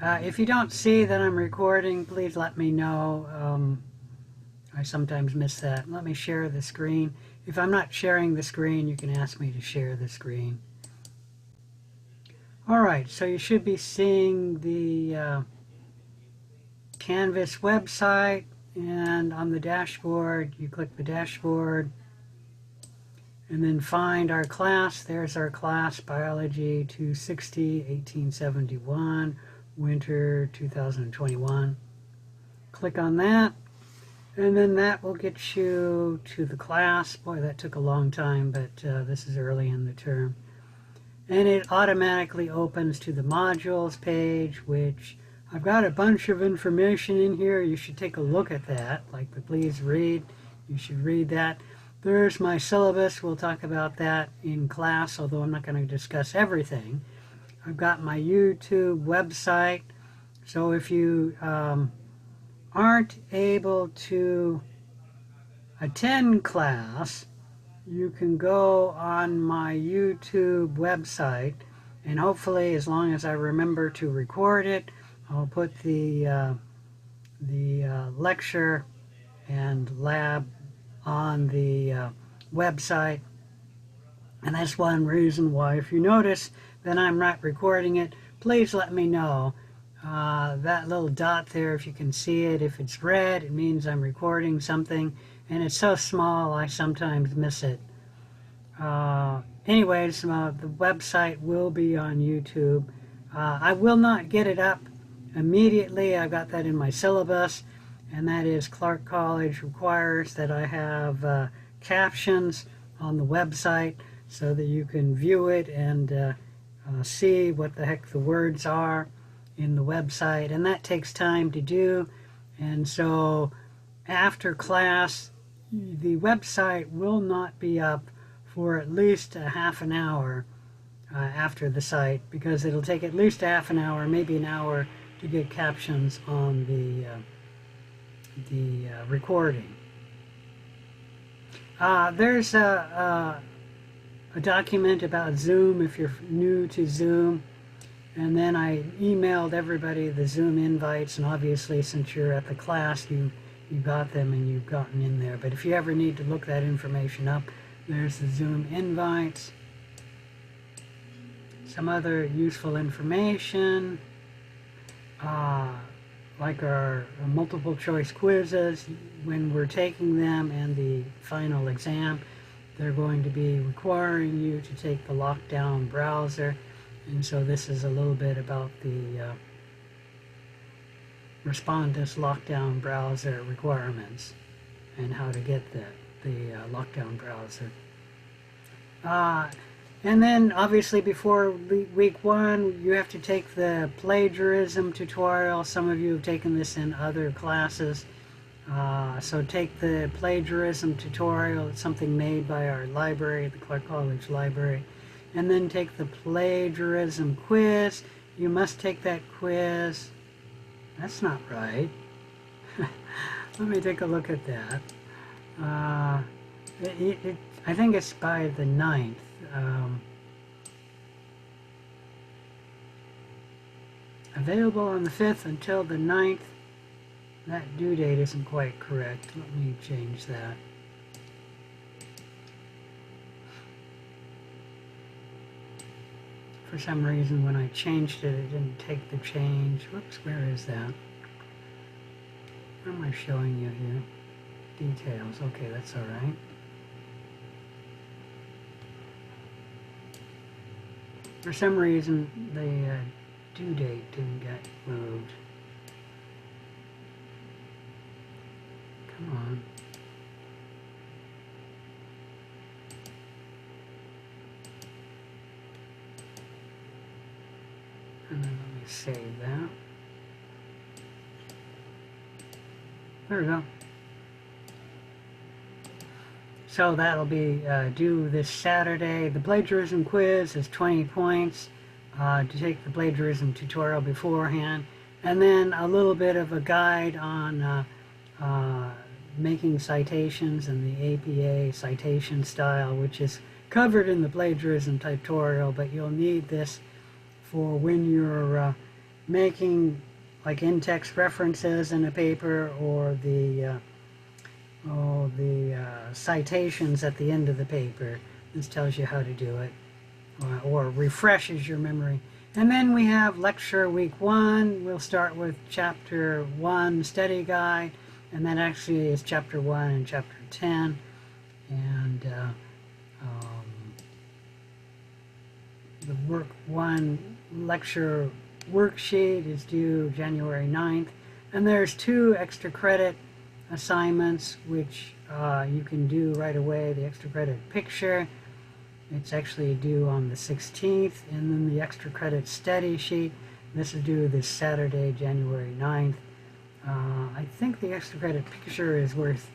If you don't see that I'm recording, please let me know. I sometimes miss that. Let me share the screen. If I'm not sharing the screen, you can ask me to share the screen. Alright, so you should be seeing the Canvas website, and on the dashboard, you click the dashboard and then find our class. There's our class, Biology 260, 1871, Winter 2021. Click on that, and then that will get you to the class. Boy, that took a long time, but this is early in the term. And it automatically opens to the modules page, which I've got a bunch of information in here. You should take a look at that, like the please read. You should read that. There's my syllabus. We'll talk about that in class, although I'm not going to discuss everything. I've got my YouTube website. So if you aren't able to attend class, you can go on my YouTube website, and hopefully, as long as I remember to record it, I'll put the lecture and lab on the website. And that's one reason why, if you notice that I'm not recording it, please let me know. That little dot there, if you can see it, if it's red, it means I'm recording something, and it's so small I sometimes miss it. Anyways, the website will be on YouTube. I will not get it up immediately. I've got that in my syllabus, and that is Clark College requires that I have captions on the website so that you can view it and see what the heck the words are in the website, and that takes time to do. And so after class, the website will not be up for at least a half an hour after the site, because it'll take at least half an hour, maybe an hour, to get captions on the recording. There's a document about Zoom if you're new to Zoom, and then I emailed everybody the Zoom invites, and obviously since you're at the class you got them and you've gotten in there. But if you ever need to look that information up, there's the Zoom invites. Some other useful information, like our multiple choice quizzes. When we're taking them and the final exam, they're going to be requiring you to take the lockdown browser. And so this is a little bit about the Respondus lockdown browser requirements and how to get the lockdown browser. And then obviously before week 1, you have to take the plagiarism tutorial. Some of you have taken this in other classes. So take the plagiarism tutorial. It's something made by our library, the Clark College Library. And then take the plagiarism quiz. You must take that quiz. That's not right. Let me take a look at that. I think it's by the 9th. Available on the 5th until the 9th. That due date isn't quite correct. Let me change that. For some reason, when I changed it, it didn't take the change. Whoops, where is that? Where am I showing you here? Details. Okay, that's all right. For some reason, the due date didn't get moved. Come on. And then let me save that. There we go. So that'll be due this Saturday. The plagiarism quiz is 20 points to take the plagiarism tutorial beforehand. And then a little bit of a guide on making citations and the APA citation style, which is covered in the plagiarism tutorial, but you'll need this for when you're making like in-text references in a paper, or the citations at the end of the paper. This tells you how to do it, or refreshes your memory. And then we have lecture week 1. We'll start with chapter 1 study guide, and that actually is chapter 1 and chapter 10. And the work 1 lecture worksheet is due January 9th. And there's 2 extra credit assignments which you can do right away. The extra credit picture, it's actually due on the 16th, and then the extra credit study sheet, this is due this Saturday, January 9th. I think the extra credit picture is worth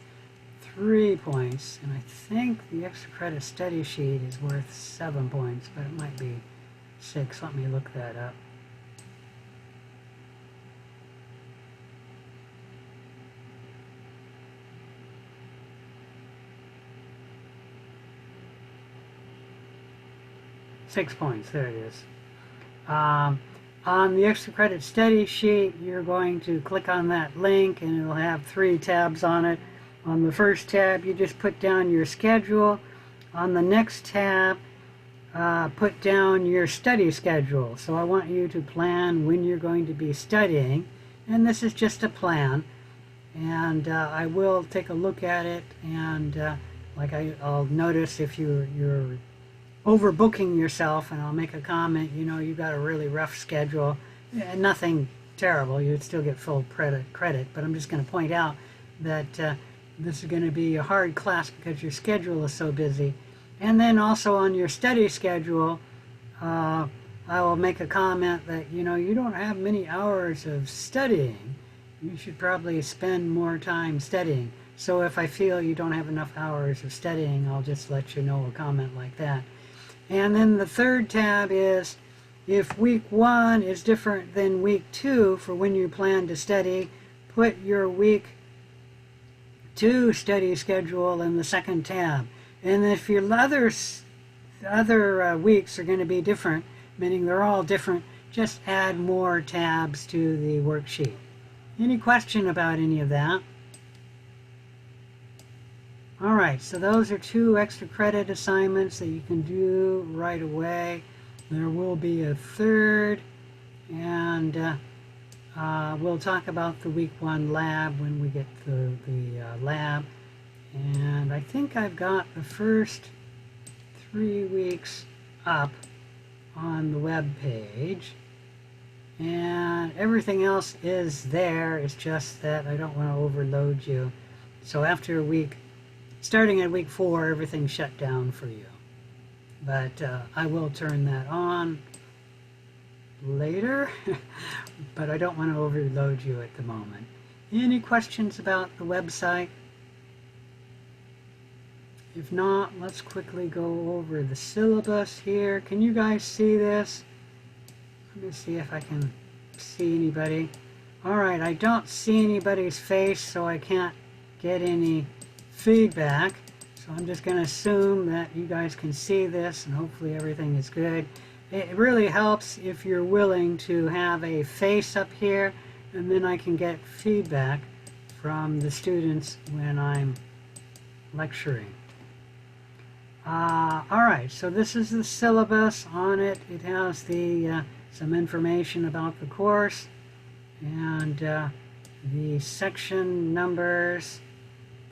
3 points, and I think the extra credit study sheet is worth 7 points, but it might be 6. Let me look that up. Six points, there it is. On the extra credit study sheet, you're going to click on that link, and it'll have 3 tabs on it. On the first tab, you just put down your schedule. On the next tab, put down your study schedule. So I want you to plan when you're going to be studying, and this is just a plan. And I will take a look at it, and I'll notice if you're overbooking yourself, and I'll make a comment, you know, you've got a really rough schedule. Nothing terrible, you'd still get full credit, but I'm just going to point out that this is going to be a hard class because your schedule is so busy. And then also on your study schedule, I will make a comment that, you know, you don't have many hours of studying. You should probably spend more time studying. So if I feel you don't have enough hours of studying, I'll just let you know, a comment like that. And then the third tab is, if week 1 is different than week 2 for when you plan to study, put your week 2 study schedule in the second tab. And if your other weeks are going to be different, meaning they're all different, just add more tabs to the worksheet. Any question about any of that? Alright, so those are 2 extra credit assignments that you can do right away. There will be a third, and we'll talk about the week 1 lab when we get to the lab. And I think I've got the first 3 weeks up on the web page, and everything else is there. It's just that I don't want to overload you. So after starting at week 4, everything's shut down for you. But I will turn that on later, but I don't want to overload you at the moment. Any questions about the website? If not, let's quickly go over the syllabus here. Can you guys see this? Let me see if I can see anybody. Alright, I don't see anybody's face, so I can't get any feedback. So I'm just going to assume that you guys can see this, and hopefully everything is good. It really helps if you're willing to have a face up here, and then I can get feedback from the students when I'm lecturing. Alright, so this is the syllabus. On it, it has some information about the course, and the section numbers,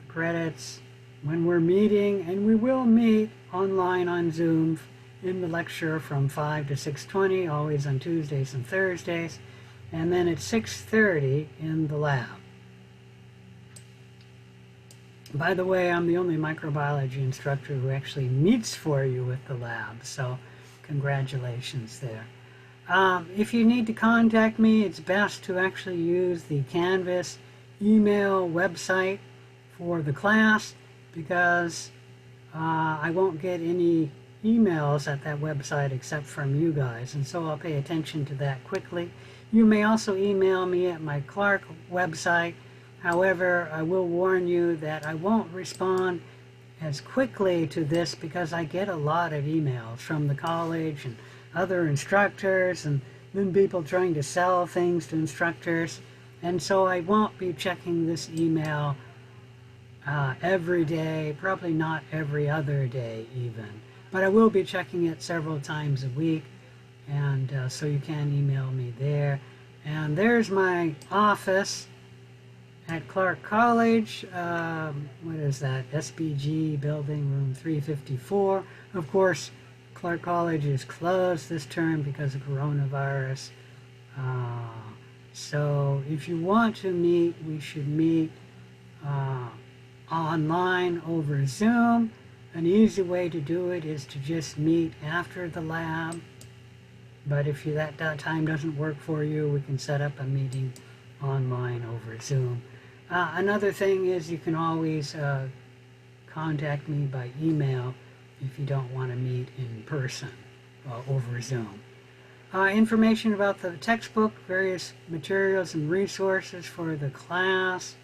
the credits, when we're meeting, and we will meet online on Zoom in the lecture from 5 to 6:20, always on Tuesdays and Thursdays, and then at 6:30 in the lab. By the way, I'm the only microbiology instructor who actually meets for you with the lab, so congratulations there. If you need to contact me, it's best to actually use the Canvas email website for the class, because I won't get any emails at that website except from you guys, and so I'll pay attention to that quickly. You may also email me at my Clark website. However, I will warn you that I won't respond as quickly to this because I get a lot of emails from the college and other instructors, and than people trying to sell things to instructors. And so I won't be checking this email every day, probably not every other day even. But I will be checking it several times a week, and so you can email me there. And there's my office at Clark College. What is that? SBG building, room 354. Of course, Clark College is closed this term because of coronavirus. So if you want to meet, we should meet online over Zoom. An easy way to do it is to just meet after the lab. But if that time doesn't work for you, we can set up a meeting online over Zoom. Another thing is you can always contact me by email if you don't want to meet in person over Zoom. Information about the textbook, various materials and resources for the class.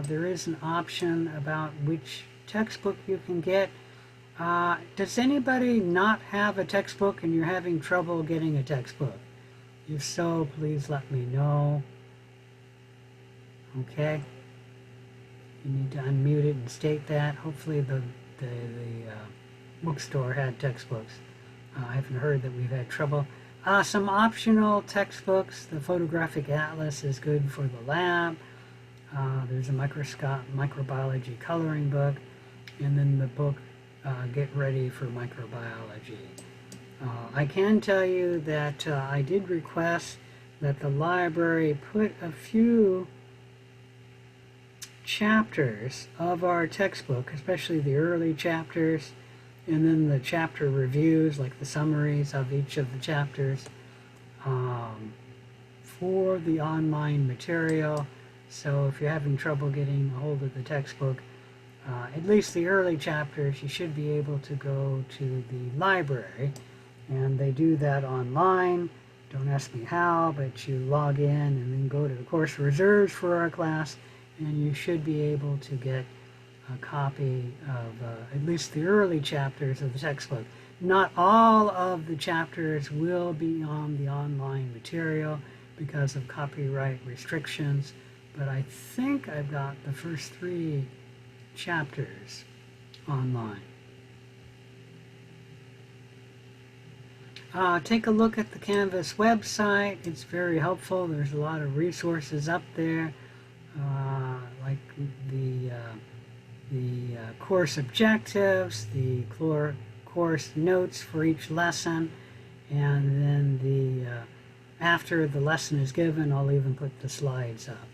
There is an option about which textbook you can get. Does anybody not have a textbook and you're having trouble getting a textbook? If so, please let me know. Okay. You need to unmute it and state that. Hopefully the bookstore had textbooks. I haven't heard that we've had trouble. Some optional textbooks. The Photographic Atlas is good for the lab. There's a microbiology coloring book, and then the book Get Ready for Microbiology. I can tell you that I did request that the library put a few chapters of our textbook, especially the early chapters, and then the chapter reviews, like the summaries of each of the chapters, for the online material. So if you're having trouble getting a hold of the textbook, at least the early chapters, you should be able to go to the library, and they do that online. Don't ask me how, but you log in and then go to the course reserves for our class, and you should be able to get a copy of at least the early chapters of the textbook. Not all of the chapters will be on the online material because of copyright restrictions, but I think I've got the first 3 chapters online. Take a look at the Canvas website. It's very helpful. There's a lot of resources up there, like the course objectives, the course notes for each lesson, and then after the lesson is given, I'll even put the slides up.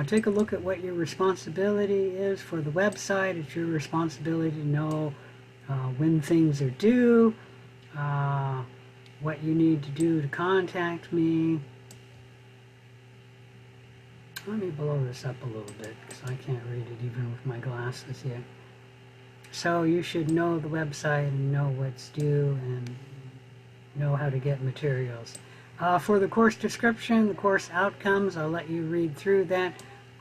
Take a look at what your responsibility is for the website. It's your responsibility to know when things are due, what you need to do to contact me. Let me blow this up a little bit because I can't read it even with my glasses here. So you should know the website and know what's due and know how to get materials. For the course description, the course outcomes, I'll let you read through that.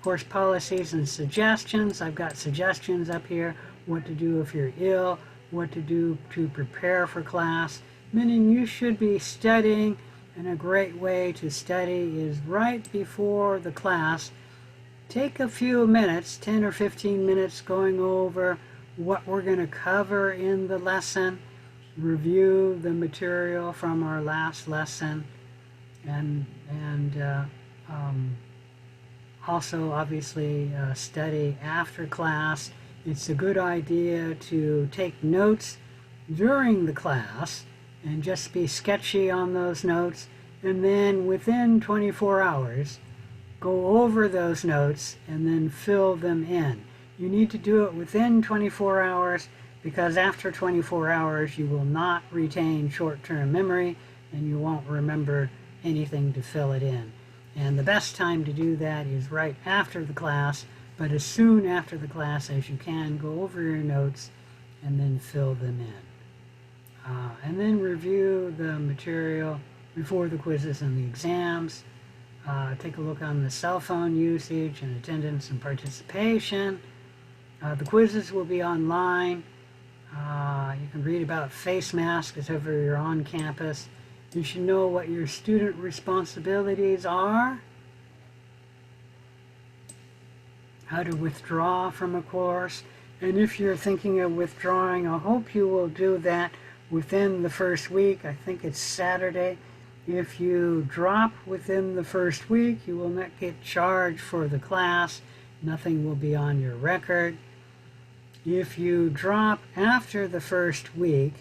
Course policies and suggestions, I've got suggestions up here, what to do if you're ill, what to do to prepare for class, meaning you should be studying, and a great way to study is right before the class. Take a few minutes, 10 or 15 minutes, going over what we're going to cover in the lesson, review the material from our last lesson, and also obviously study after class. It's a good idea to take notes during the class and just be sketchy on those notes, and then within 24 hours go over those notes and then fill them in. You need to do it within 24 hours because after 24 hours you will not retain short-term memory and you won't remember anything to fill it in. And the best time to do that is right after the class, but as soon after the class as you can, go over your notes and then fill them in. And then review the material before the quizzes and the exams. Take a look on the cell phone usage and attendance and participation. The quizzes will be online. You can read about face masks if ever you're on campus. You should know what your student responsibilities are, how to withdraw from a course, and if you're thinking of withdrawing, I hope you will do that within the first week. I think it's Saturday. If you drop within the first week, you will not get charged for the class. Nothing will be on your record. If you drop after the first week,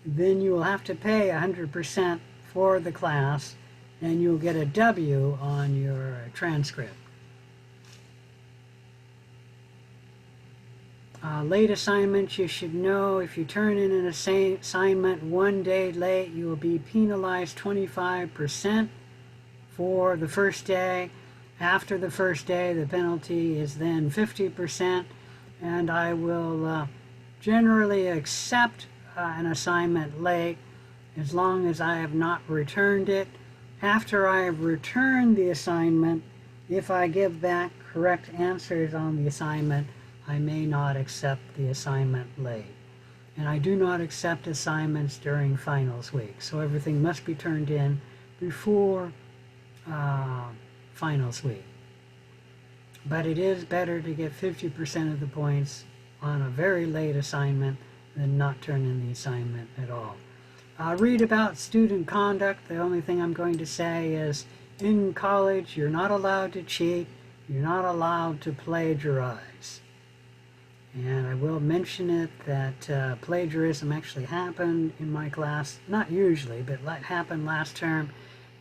then you will have to pay 100% for the class, and you'll get a W on your transcript. Late assignments, you should know if you turn in an assignment 1 day late, you will be penalized 25% for the first day. After the first day, the penalty is then 50%, and I will generally accept an assignment late as long as I have not returned it. After I have returned the assignment, if I give back correct answers on the assignment, I may not accept the assignment late. And I do not accept assignments during finals week, so everything must be turned in before finals week. But it is better to get 50% of the points on a very late assignment than not turn in the assignment at all. Read about student conduct. The only thing I'm going to say is in college you're not allowed to cheat, you're not allowed to plagiarize. And I will mention it that plagiarism actually happened in my class, not usually, but happened last term.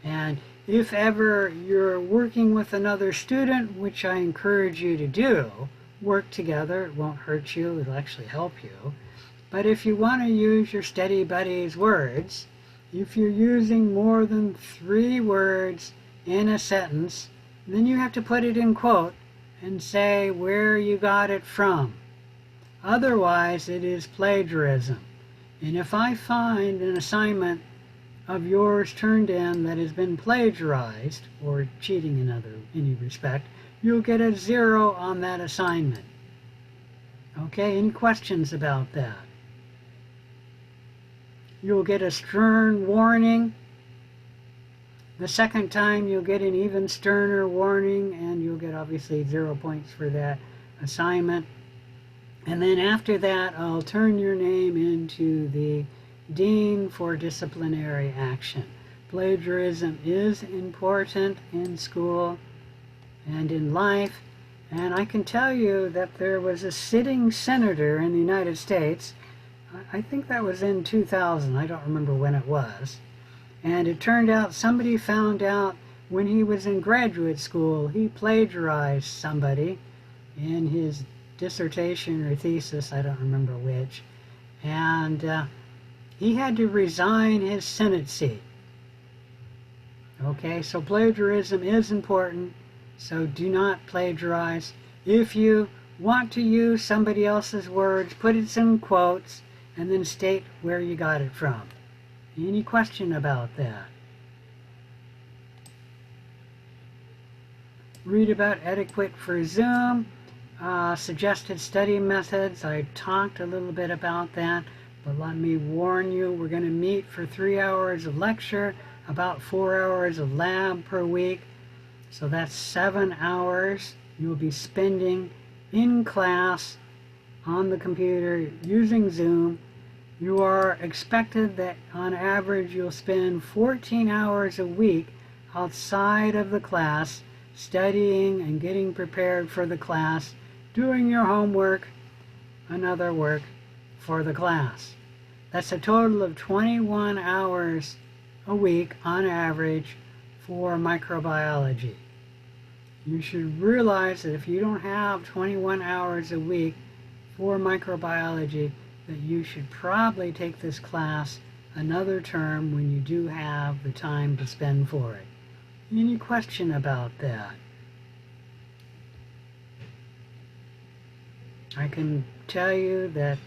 And if ever you're working with another student, which I encourage you to do, work together. It won't hurt you, it'll actually help you. But if you want to use your study buddy's words, if you're using more than 3 words in a sentence, then you have to put it in quote and say where you got it from. Otherwise, it is plagiarism. And if I find an assignment of yours turned in that has been plagiarized, or cheating in any respect, you'll get a 0 on that assignment. Okay, any questions about that? You'll get a stern warning. The second time you'll get an even sterner warning, and you'll get obviously 0 points for that assignment. And then after that, I'll turn your name into the dean for disciplinary action. Plagiarism is important in school and in life, and I can tell you that there was a sitting senator in the United States, I think that was in 2000, I don't remember when it was, and it turned out somebody found out when he was in graduate school he plagiarized somebody in his dissertation or thesis, I don't remember which, and he had to resign his Senate seat. Okay, so plagiarism is important, so do not plagiarize. If you want to use somebody else's words, put it in quotes, and then state where you got it from. Any question about that? Read about etiquette for Zoom. Suggested study methods. I talked a little bit about that, but let me warn you, we're going to meet for 3 hours of lecture, about 4 hours of lab per week. So that's 7 hours you'll be spending in class on the computer using Zoom. You are expected that on average you'll spend 14 hours a week outside of the class studying and getting prepared for the class, doing your homework and other work for the class. That's a total of 21 hours a week on average for microbiology. You should realize that if you don't have 21 hours a week for microbiology, that you should probably take this class another term when you do have the time to spend for it. Any question about that? I can tell you that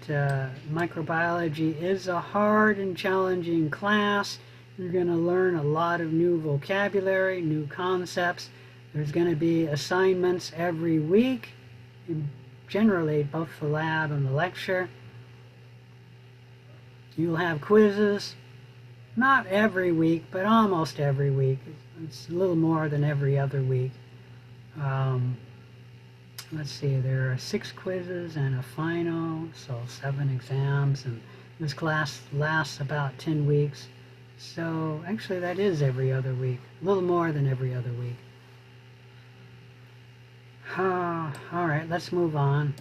microbiology is a hard and challenging class. You're going to learn a lot of new vocabulary, new concepts. There's going to be assignments every week, generally both the lab and the lecture. You'll have quizzes, not every week, but almost every week. It's a little more than every other week. Let's see, there are 6 quizzes and a final, so 7 exams, and this class lasts about 10 weeks. So actually that is every other week, a little more than every other week. All right, let's move on.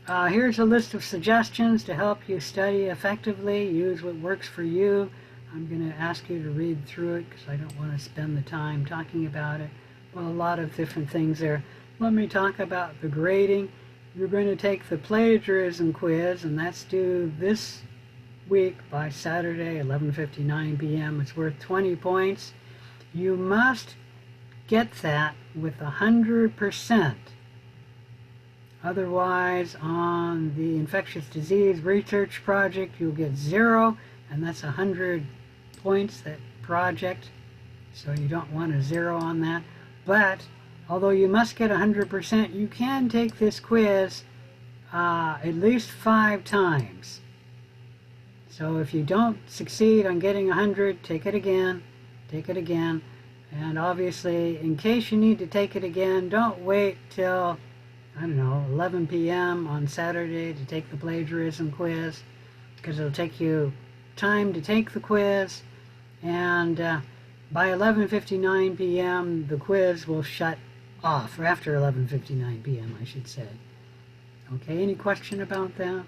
Here's a list of suggestions to help you study effectively. Use what works for you. I'm going to ask you to read through it because I don't want to spend the time talking about it. Well, a lot of different things there. Let me talk about the grading. You're going to take the plagiarism quiz, and that's due this week by Saturday, 11:59 p.m. It's worth 20 points. You must get that with 100%. Otherwise, on the infectious disease research project, you'll get 0, and that's 100 points, that project. So you don't want a 0 on that. But although you must get 100%, you can take this quiz at least 5 times. So if you don't succeed on getting 100, take it again, and obviously, in case you need to take it again, don't wait till, I don't know, 11 p.m. on Saturday to take the plagiarism quiz, because it'll take you time to take the quiz, and by 11:59 p.m. the quiz will shut off, or after 11:59 p.m. I should say. Okay, any question about that?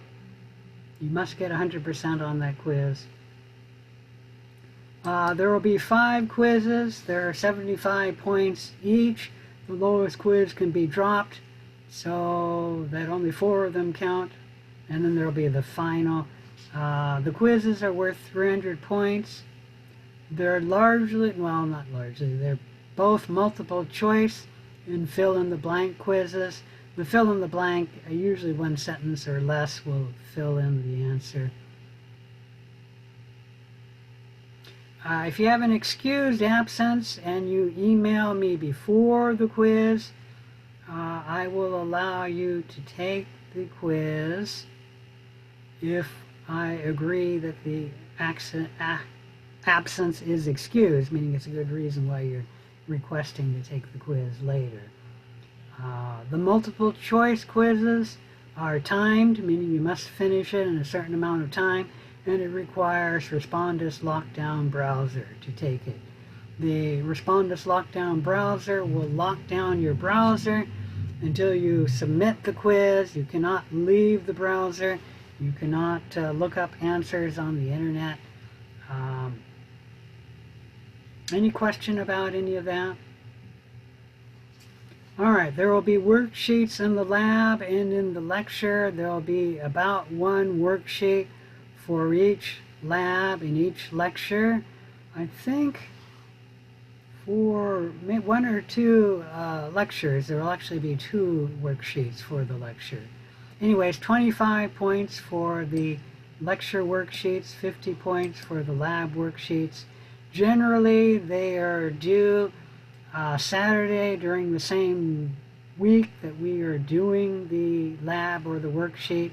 You must get 100% on that quiz. There will be 5 quizzes. There are 75 points each. The lowest quiz can be dropped so that only 4 of them count, and then there will be the final. The quizzes are worth 300 points. They're largely, well, not largely, they're both multiple choice and fill-in-the-blank quizzes. The fill-in-the-blank, usually 1 sentence or less, will fill in the answer. If you have an excused absence and you email me before the quiz, I will allow you to take the quiz if I agree that the absence is excused, meaning it's a good reason why you're requesting to take the quiz later. The multiple choice quizzes are timed, meaning you must finish it in a certain amount of time, and it requires Respondus Lockdown Browser to take it. The Respondus Lockdown Browser will lock down your browser until you submit the quiz. You cannot leave the browser. You cannot look up answers on the internet. Any question about any of that? Alright, there will be worksheets in the lab and in the lecture. There will be about 1 worksheet for each lab in each lecture. I think for 1 or 2 lectures, there will actually be 2 worksheets for the lecture. Anyways, 25 points for the lecture worksheets, 50 points for the lab worksheets. Generally, they are due Saturday during the same week that we are doing the lab or the worksheet.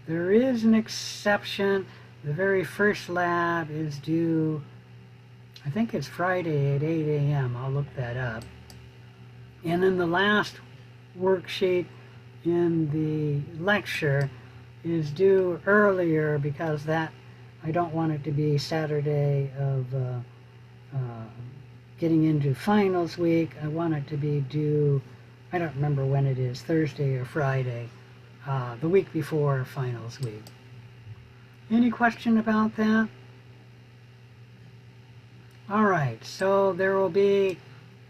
There is an exception. The very first lab is due, I think it's Friday at 8 a.m. I'll look that up. And then the last worksheet in the lecture is due earlier because that, I don't want it to be Saturday of getting into finals week. I want it to be due, I don't remember when it is, Thursday or Friday, the week before finals week. Any question about that? Alright, so there will be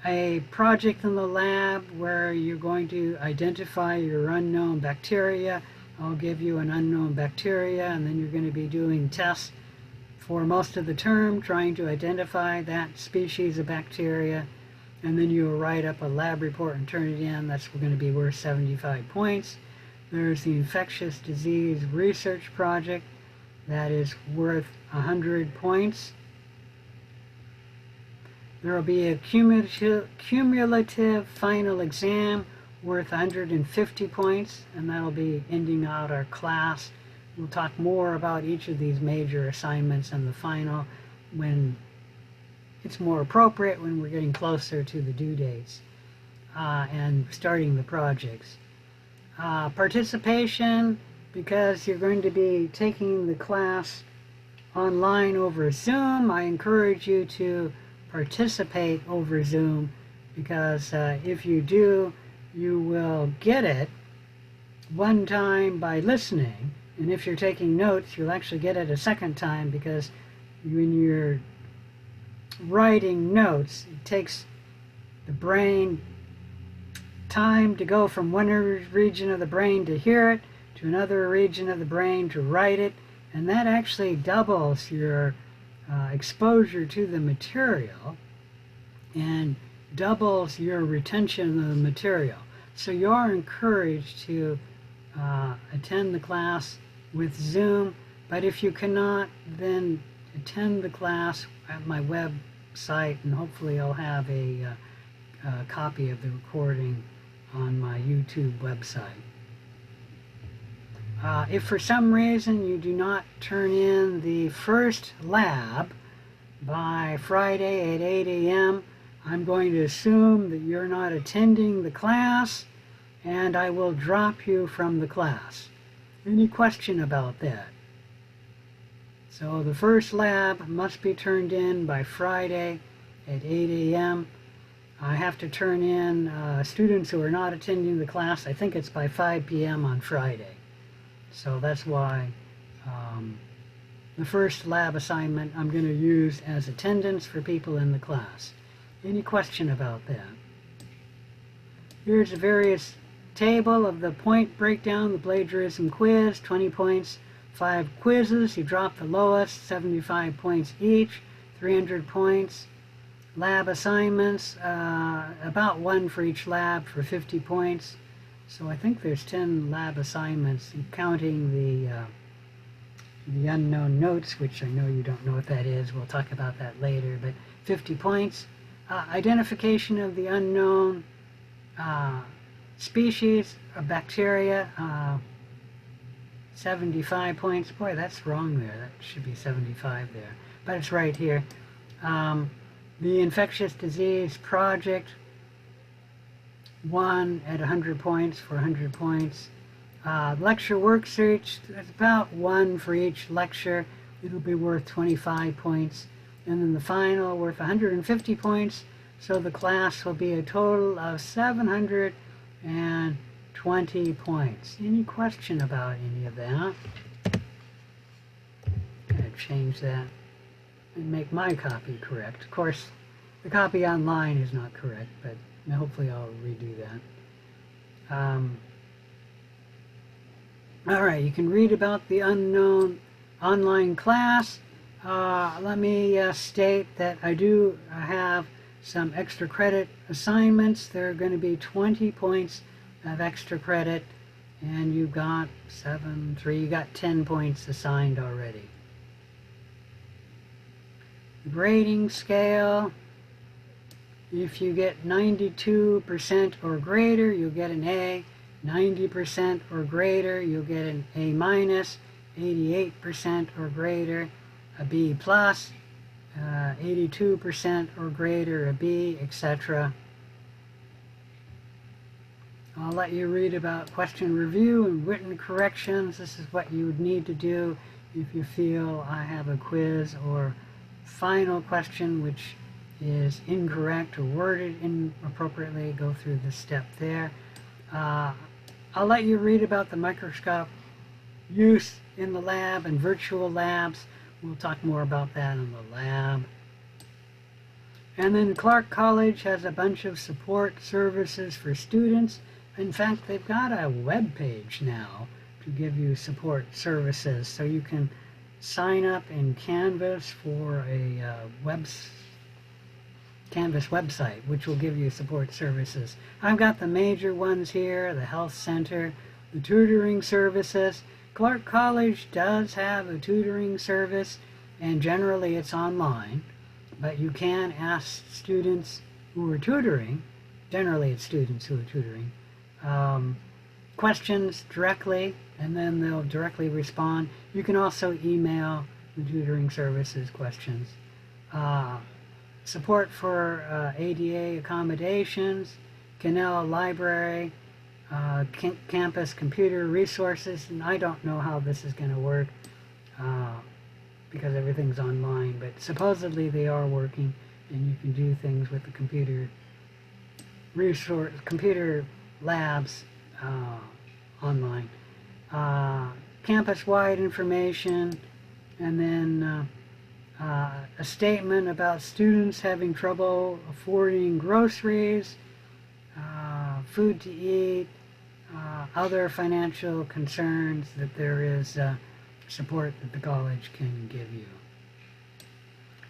a project in the lab where you're going to identify your unknown bacteria. I'll give you an unknown bacteria, and then you're going to be doing tests for most of the term, trying to identify that species of bacteria, and then you'll write up a lab report and turn it in. That's going to be worth 75 points. There's the infectious disease research project. That is worth 100 points. There will be a cumulative final exam worth 150 points, and that'll be ending out our class We'll talk more about each of these major assignments and the final when it's more appropriate, when we're getting closer to the due dates and starting the projects. Participation, because you're going to be taking the class online over Zoom, I encourage you to participate over Zoom, because if you do, you will get it one time by listening, and if you're taking notes, you'll actually get it a second time, because when you're writing notes, it takes the brain time to go from one region of the brain to hear it to another region of the brain to write it, and that actually doubles your exposure to the material and doubles your retention of the material. So you are encouraged to attend the class with Zoom, but if you cannot, then attend the class at my website, and hopefully I'll have a copy of the recording on my YouTube website. If for some reason you do not turn in the first lab by Friday at 8 a.m., I'm going to assume that you're not attending the class, and I will drop you from the class. Any question about that? So the first lab must be turned in by Friday at 8 a.m. I have to turn in students who are not attending the class, I think it's by 5 p.m. on Friday. So that's why the first lab assignment I'm going to use as attendance for people in the class. Any question about that? Here's a various table of the point breakdown, the plagiarism quiz, 20 points, 5 quizzes. You drop the lowest, 75 points each, 300 points. Lab assignments, about 1 for each lab for 50 points. So I think there's 10 lab assignments, counting the unknown notes, which I know you don't know what that is. We'll talk about that later, but 50 points. Identification of the unknown species of bacteria, 75 points. Boy, that's wrong there. That should be 75 there, but it's right here. The infectious disease project, 1 at 100 points for 100 points. Lecture worksheet, that's about 1 for each lecture. It'll be worth 25 points. And then the final worth 150 points. So the class will be a total of 720 points. Any question about any of that? Gotta change that and make my copy correct. Of course, the copy online is not correct, but hopefully I'll redo that. All right, you can read about the unknown online class. Let me state that I do have some extra credit assignments. There are going to be 20 points of extra credit, and you got 3, you got 10 points assigned already. Grading scale. If you get 92% or greater, you'll get an A. 90% or greater, you'll get an A minus. 88% or greater, a B plus. 82% or greater, a B, etc. I'll let you read about question review and written corrections. This is what you would need to do if you feel I have a quiz or final question which is incorrect or worded inappropriately. Go through the step there. I'll let you read about the microscope use in the lab and virtual labs. We'll talk more about that in the lab. And then Clark College has a bunch of support services for students. In fact, they've got a web page now to give you support services. So you can sign up in Canvas for a Canvas website, which will give you support services. I've got the major ones here: the health center, the tutoring services. Clark College does have a tutoring service, and generally it's online, but you can ask students who are tutoring, generally it's students who are tutoring, questions directly, and then they'll directly respond. You can also email the tutoring services questions. Support for ADA accommodations, Canal Library, campus computer resources, and I don't know how this is going to work because everything's online, but supposedly they are working and you can do things with the computer labs online. Campus-wide information, and then a statement about students having trouble affording groceries, food to eat, other financial concerns, that there is support that the college can give you.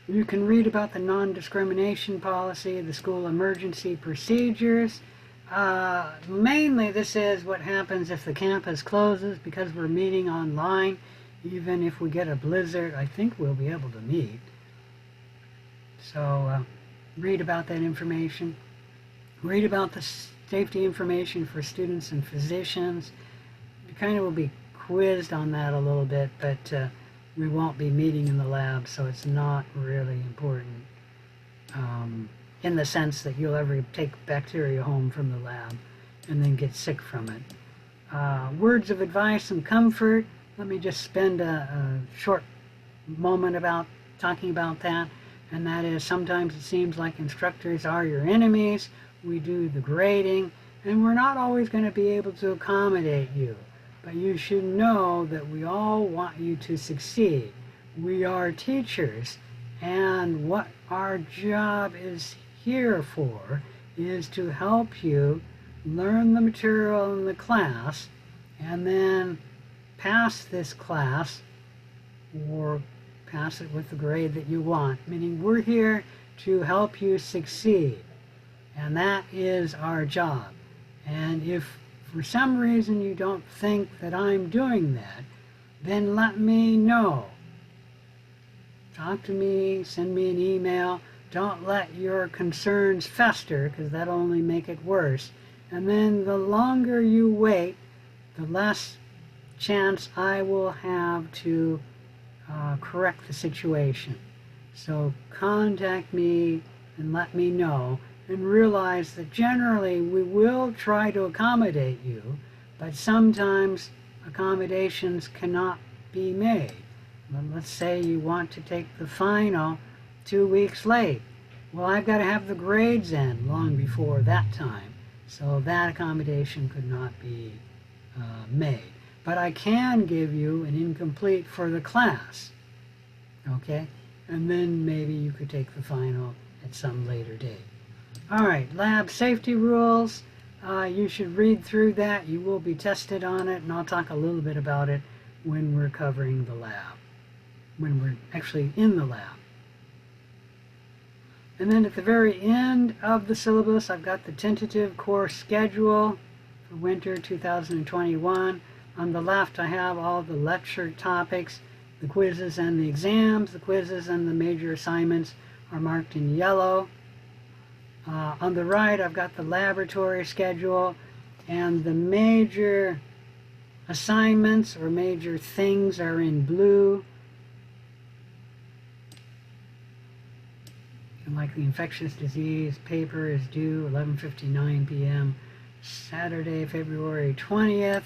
You can read about the non-discrimination policy, the school emergency procedures. Mainly this is what happens if the campus closes, because we're meeting online. Even if we get a blizzard, I think we'll be able to meet. So read about that information. Read about the safety information for students and physicians. You kind of will be quizzed on that a little bit, but we won't be meeting in the lab, so it's not really important in the sense that you'll ever take bacteria home from the lab and then get sick from it. Words of advice and comfort. Let me just spend a short moment about talking about that, and that is, sometimes it seems like instructors are your enemies. We do the grading, and we're not always going to be able to accommodate you. But you should know that we all want you to succeed. We are teachers, and what our job is here for is to help you learn the material in the class and then pass this class, or pass it with the grade that you want. Meaning we're here to help you succeed, and that is our job. And if for some reason you don't think that I'm doing that, then let me know. Talk to me, send me an email. Don't let your concerns fester, because that'll only make it worse. And then the longer you wait, the less chance I will have to correct the situation. So contact me and let me know, and realize that generally we will try to accommodate you, but sometimes accommodations cannot be made. But let's say you want to take the final 2 weeks late. Well, I've got to have the grades in long before that time, so that accommodation could not be made. But I can give you an incomplete for the class, okay? And then maybe you could take the final at some later date. All right, lab safety rules. You should read through that. You will be tested on it, and I'll talk a little bit about it when we're covering the lab, when we're actually in the lab. And then at the very end of the syllabus, I've got the tentative course schedule for winter 2021. On the left, I have all the lecture topics, the quizzes and the exams. The quizzes and the major assignments are marked in yellow. On the right, I've got the laboratory schedule, and the major assignments or major things are in blue. And like the infectious disease paper is due 11:59 p.m. Saturday, February 20th.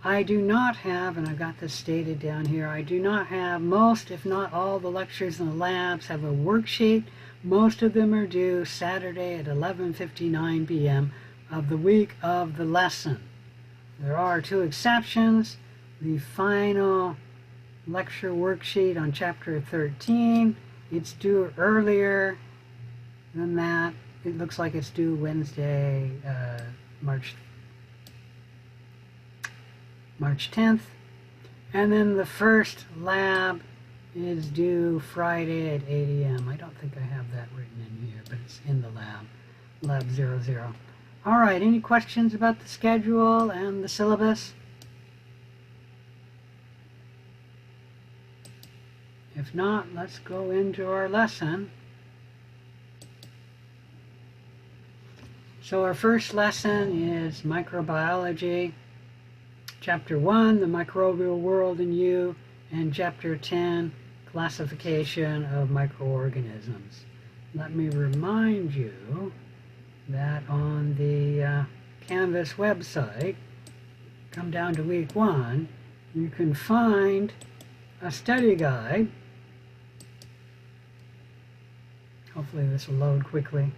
I do not have, and I've got this stated down here, I do not have most, if not all, the lectures in the labs have a worksheet. Most of them are due Saturday at 11:59 p.m. of the week of the lesson. There are 2 exceptions. The final lecture worksheet on chapter 13, it's due earlier than that. It looks like it's due Wednesday, March 10th. And then the first lab is due Friday at 8 a.m. I don't think I have that written in here, but it's in the lab 00. All right, any questions about the schedule and the syllabus? If not, let's go into our lesson. So our first lesson is microbiology. Chapter 1, the microbial world in you, and Chapter 10, classification of microorganisms. Let me remind you that on the Canvas website, come down to week 1, you can find a study guide. Hopefully this will load quickly.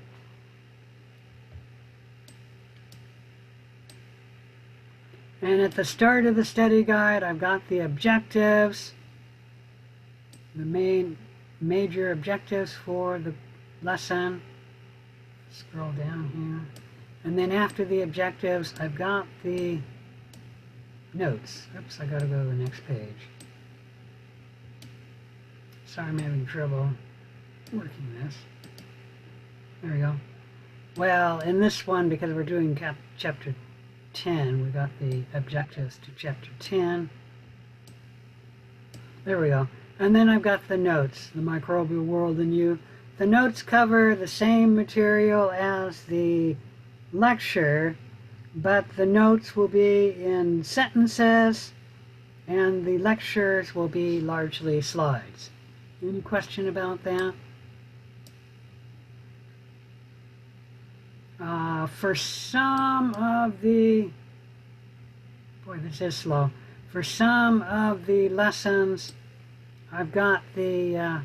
And at the start of the study guide, I've got the objectives, the major objectives for the lesson. Scroll down here. And then after the objectives, I've got the notes. Oops, I gotta go to the next page. Sorry, I'm having trouble working this. There we go. Well, in this one, because we're doing chapter 10, we got the objectives to chapter 10. There we go. And then I've got the notes, the microbial world in you. The notes cover the same material as the lecture, but the notes will be in sentences and the lectures will be largely slides. Any question about that? For some of the, boy, this is slow. For some of the lessons, I've got the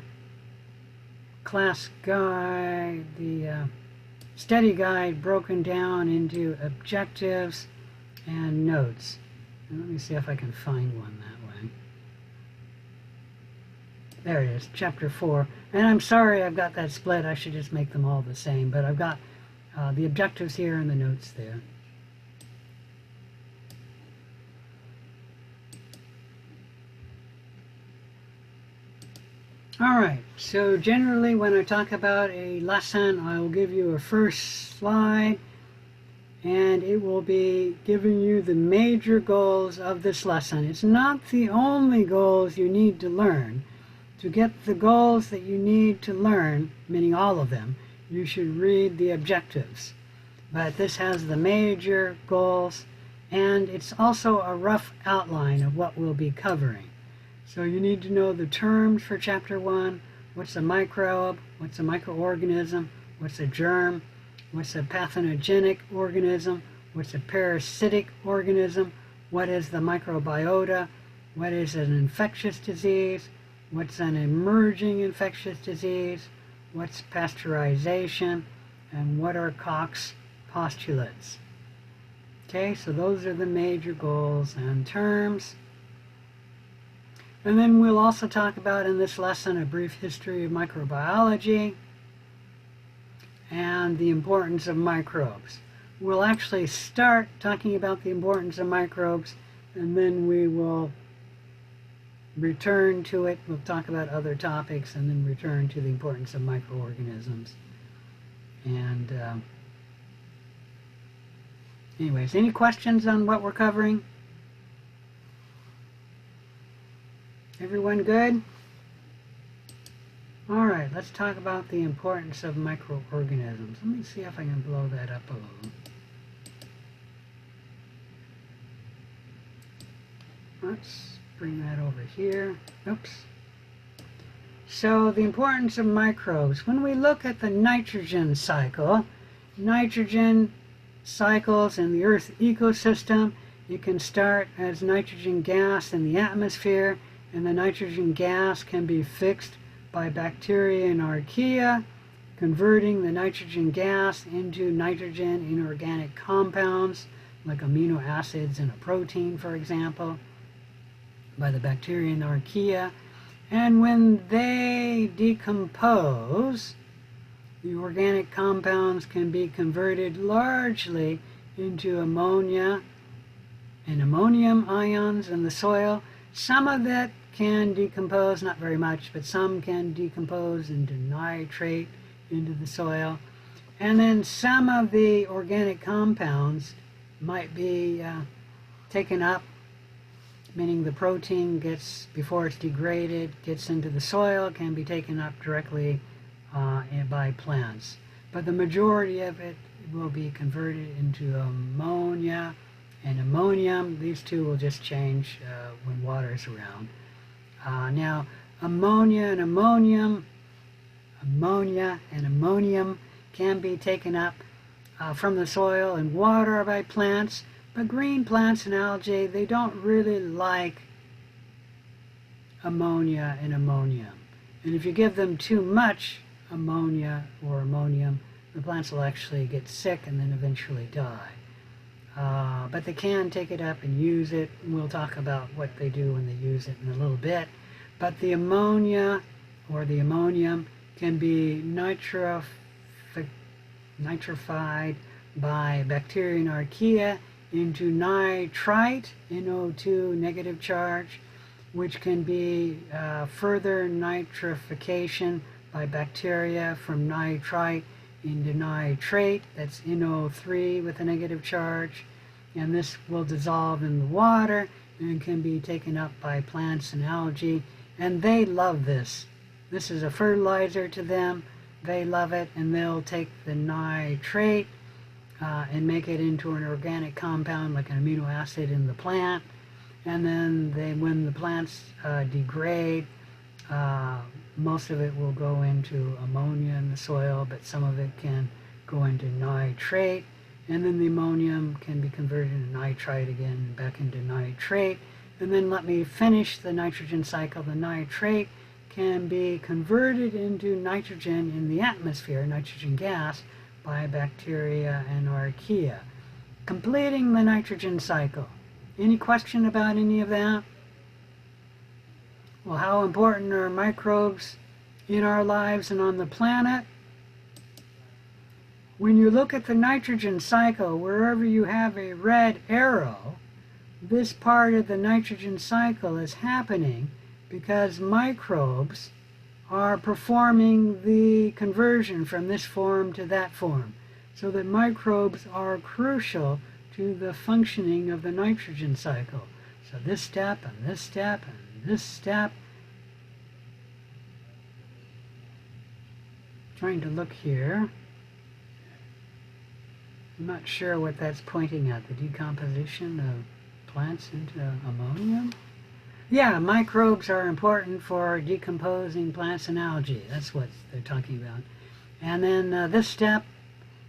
class guide, the study guide broken down into objectives and notes. And let me see if I can find one that way. There it is, chapter 4. And I'm sorry I've got that split. I should just make them all the same. But I've got the objectives here and the notes there. Alright, so generally when I talk about a lesson, I will give you a first slide and it will be giving you the major goals of this lesson. It's not the only goals you need to learn. To get the goals that you need to learn, meaning all of them, you should read the objectives. But this has the major goals and it's also a rough outline of what we'll be covering. So you need to know the terms for chapter 1. What's a microbe? What's a microorganism? What's a germ? What's a pathogenic organism? What's a parasitic organism? What is the microbiota? What is an infectious disease? What's an emerging infectious disease? What's pasteurization? And what are Koch's postulates? Okay, so those are the major goals and terms. And then we'll also talk about in this lesson a brief history of microbiology and the importance of microbes. We'll actually start talking about the importance of microbes and then we will return to it. We'll talk about other topics and then return to the importance of microorganisms. And anyways, any questions on what we're covering? Everyone good? All right, let's talk about the importance of microorganisms. Let me see if I can blow that up a little. Let's bring that over here. Oops. So the importance of microbes. When we look at the nitrogen cycle, nitrogen cycles in the Earth ecosystem, it can start as nitrogen gas in the atmosphere, and the nitrogen gas can be fixed by bacteria in archaea, converting the nitrogen gas into nitrogen inorganic compounds, like amino acids in a protein, for example, by the bacteria in archaea. And when they decompose, the organic compounds can be converted largely into ammonia and ammonium ions in the soil. Some of it can decompose, not very much, but some can decompose into nitrate into the soil. And then some of the organic compounds might be taken up, meaning the protein gets, before it's degraded, gets into the soil, can be taken up directly by plants. But the majority of it will be converted into ammonia and ammonium. These two will just change when water's around. Now, ammonia and ammonium can be taken up from the soil and water by plants, but green plants and algae, they don't really like ammonia and ammonium. And if you give them too much ammonia or ammonium, the plants will actually get sick and then eventually die. But they can take it up and use it. We'll talk about what they do when they use it in a little bit. But the ammonia or the ammonium can be nitrified by bacteria and archaea into nitrite, NO2 negative charge, which can be further nitrification by bacteria from nitrite into nitrate, that's NO3 with a negative charge, and this will dissolve in the water and can be taken up by plants and algae, and they love this. This is a fertilizer to them. They love it, and they'll take the nitrate and make it into an organic compound like an amino acid in the plant, and then when the plants degrade, most of it will go into ammonia in the soil, but some of it can go into nitrate, and then the ammonium can be converted into nitrite again, back into nitrate. And then let me finish the nitrogen cycle. The nitrate can be converted into nitrogen in the atmosphere, nitrogen gas, by bacteria and archaea, completing the nitrogen cycle. Any question about any of that? Well, how important are microbes in our lives and on the planet? When you look at the nitrogen cycle, wherever you have a red arrow, this part of the nitrogen cycle is happening because microbes are performing the conversion from this form to that form. So that microbes are crucial to the functioning of the nitrogen cycle. So this step and this step and this step. Trying to look here. I'm not sure what that's pointing at, the decomposition of plants into ammonium. Yeah, microbes are important for decomposing plants and algae. That's what they're talking about. And then this step,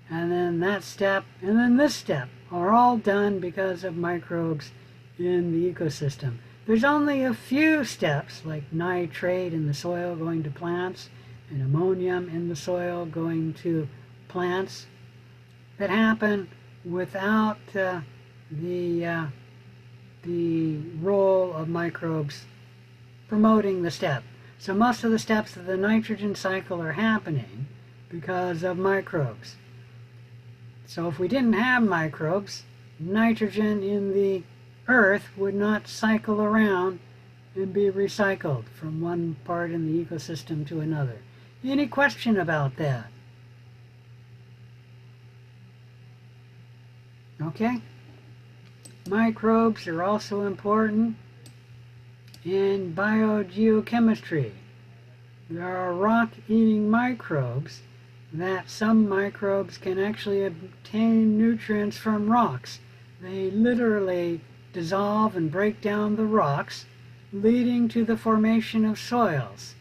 and then that step, and then this step are all done because of microbes in the ecosystem. There's only a few steps, like nitrate in the soil going to plants, and ammonium in the soil going to plants, that happen without the role of microbes promoting the step. So most of the steps of the nitrogen cycle are happening because of microbes. So if we didn't have microbes, nitrogen in the earth would not cycle around and be recycled from one part in the ecosystem to another. Any question about that? Okay. Microbes are also important in biogeochemistry. There are rock-eating microbes that some microbes can actually obtain nutrients from rocks. They literally dissolve and break down the rocks, leading to the formation of soils.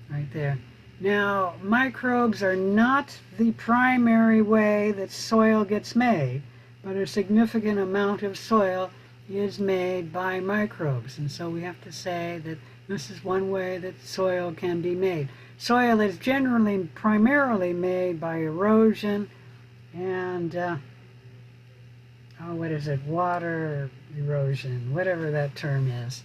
Right there. Now, microbes are not the primary way that soil gets made, but a significant amount of soil is made by microbes. And so we have to say that this is one way that soil can be made. Soil is generally primarily made by erosion and, water erosion, whatever that term is.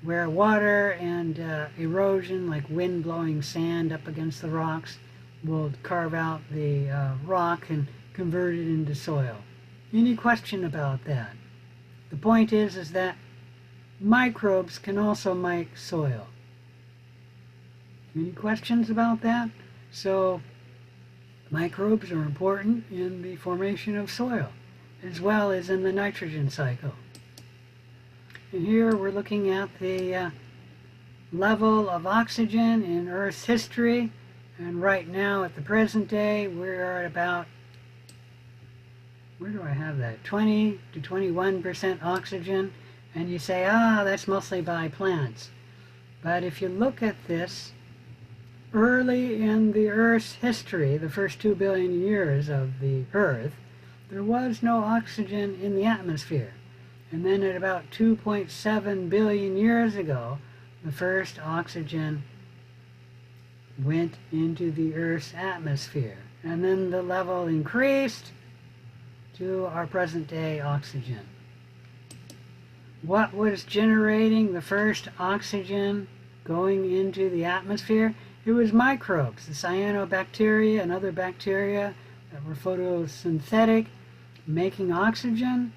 Where water and erosion, like wind blowing sand up against the rocks, will carve out the rock and convert it into soil. Any question about that? The point is that microbes can also make soil. Any questions about that? So microbes are important in the formation of soil, as well as in the nitrogen cycle. And here we're looking at the level of oxygen in Earth's history, and right now at the present day we're at about where do I have that? 20 to 21% oxygen. And you say, ah, that's mostly by plants. But if you look at this, early in the Earth's history, the first 2 billion years of the Earth, there was no oxygen in the atmosphere. And then at about 2.7 billion years ago, the first oxygen went into the Earth's atmosphere. And then the level increased to our present day oxygen. What was generating the first oxygen going into the atmosphere? It was microbes, the cyanobacteria and other bacteria that were photosynthetic, making oxygen,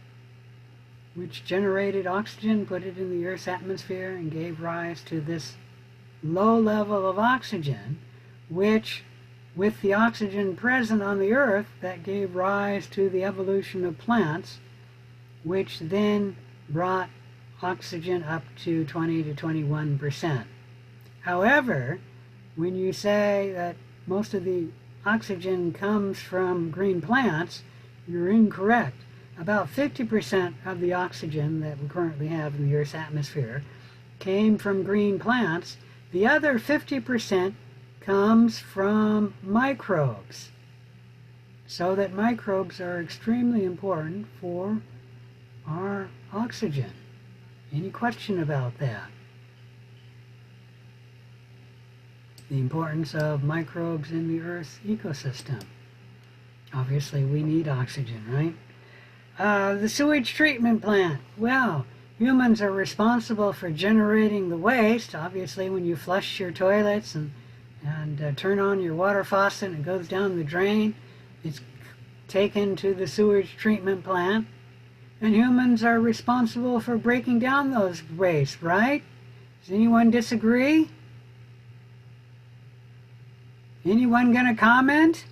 which generated oxygen, put it in the Earth's atmosphere, and gave rise to this low level of oxygen, which, with the oxygen present on the Earth, that gave rise to the evolution of plants, which then brought oxygen up to 20 to 21%. However, when you say that most of the oxygen comes from green plants, you're incorrect. About 50% of the oxygen that we currently have in the Earth's atmosphere came from green plants. The other 50% comes from microbes. So that microbes are extremely important for our oxygen. Any question about that? The importance of microbes in the Earth's ecosystem. Obviously, we need oxygen, right? The sewage treatment plant. Well, humans are responsible for generating the waste. Obviously, when you flush your toilets and turn on your water faucet and it goes down the drain, it's taken to the sewage treatment plant. And humans are responsible for breaking down those waste, right? Does anyone disagree? Anyone going to comment?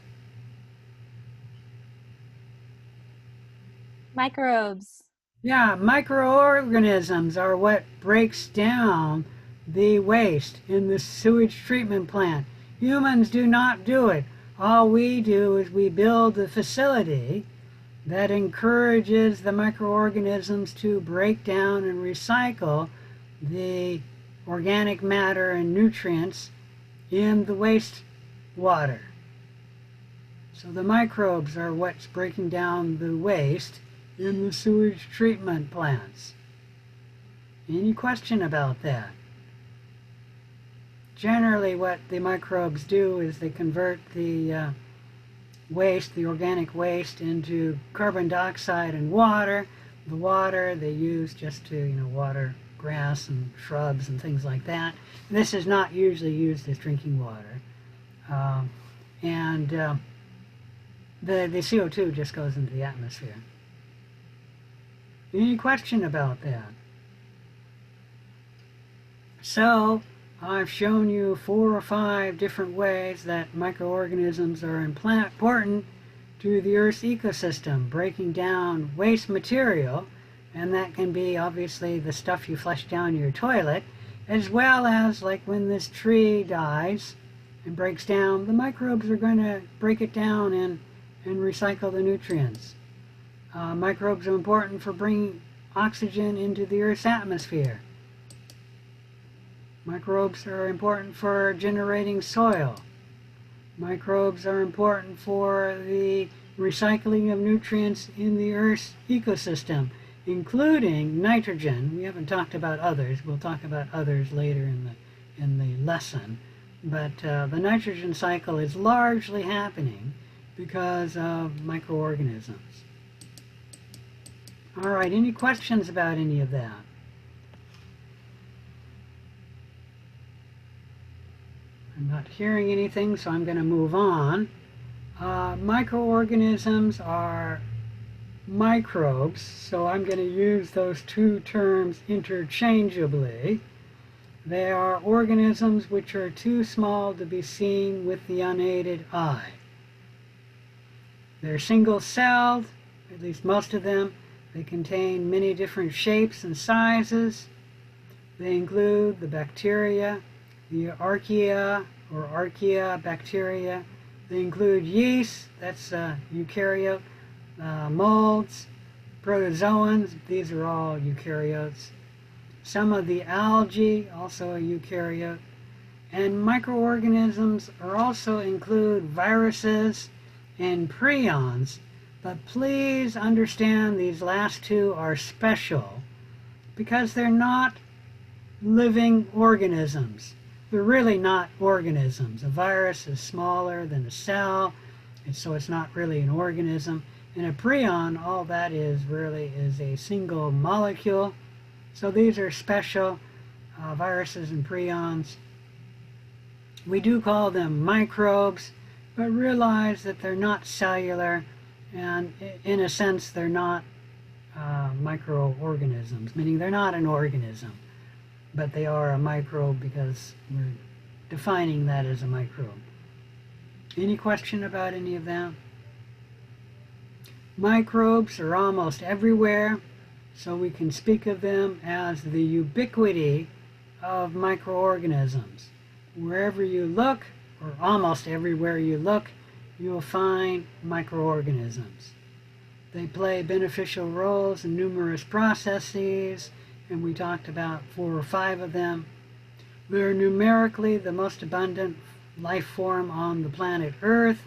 Microbes. Yeah, microorganisms are what breaks down the waste in the sewage treatment plant. Humans do not do it. All we do is we build a facility that encourages the microorganisms to break down and recycle the organic matter and nutrients in the waste water. So the microbes are what's breaking down the waste in the sewage treatment plants. Any question about that? Generally what the microbes do is they convert the waste, the organic waste, into carbon dioxide and water. The water they use just to, water grass and shrubs and things like that. This is not usually used as drinking water. The CO2 just goes into the atmosphere. Any question about that? So, I've shown you 4 or 5 different ways that microorganisms are important to the Earth's ecosystem, breaking down waste material, and that can be obviously the stuff you flush down your toilet, as well as like when this tree dies and breaks down, the microbes are going to break it down and recycle the nutrients. Microbes are important for bringing oxygen into the Earth's atmosphere. Microbes are important for generating soil. Microbes are important for the recycling of nutrients in the Earth's ecosystem, including nitrogen. We haven't talked about others. We'll talk about others later in the lesson. But the nitrogen cycle is largely happening because of microorganisms. All right, any questions about any of that? I'm not hearing anything, so I'm going to move on. Microorganisms are microbes, so I'm going to use those two terms interchangeably. They are organisms which are too small to be seen with the unaided eye. They're single-celled, at least most of them. They contain many different shapes and sizes. They include the bacteria, the archaea or archaea bacteria. They include yeast, that's eukaryote, molds, protozoans, these are all eukaryotes. Some of the algae, also a eukaryote. And microorganisms are also include viruses and prions. But please understand these last two are special because they're not living organisms. They're really not organisms. A virus is smaller than a cell, and so it's not really an organism. And a prion, all that is really is a single molecule. So these are special viruses and prions. We do call them microbes, but realize that they're not cellular, and in a sense they're not microorganisms, meaning they're not an organism, but they are a microbe because we're defining that as a microbe. Any question about any of that? Microbes are almost everywhere, so we can speak of them as the ubiquity of microorganisms. Wherever you look, or almost everywhere you look, you'll find microorganisms. They play beneficial roles in numerous processes, and we talked about 4 or 5 of them. They're numerically the most abundant life form on the planet Earth.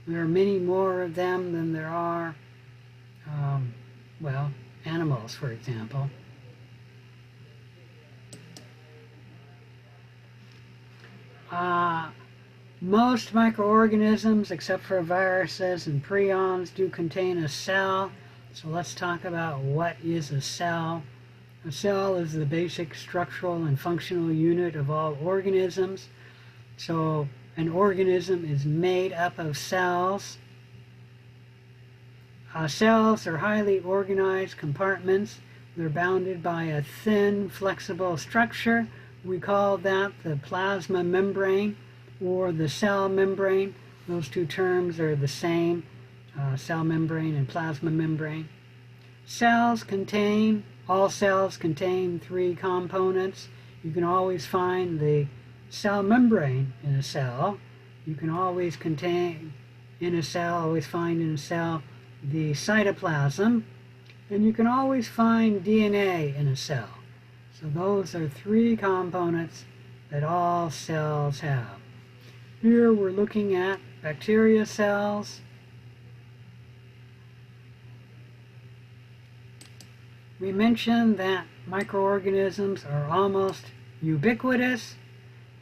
There are many more of them than there are, well, animals, for example. Most microorganisms, except for viruses and prions, do contain a cell. So let's talk about what is a cell. A cell is the basic structural and functional unit of all organisms. So an organism is made up of cells. Cells are highly organized compartments. They're bounded by a thin, flexible structure. We call that the plasma membrane or the cell membrane. Those two terms are the same, cell membrane and plasma membrane. All cells contain 3 components. You can always find the cell membrane in a cell. You can always find in a cell the cytoplasm, and you can always find DNA in a cell. So those are 3 components that all cells have. Here we're looking at bacteria cells. We mentioned that microorganisms are almost ubiquitous,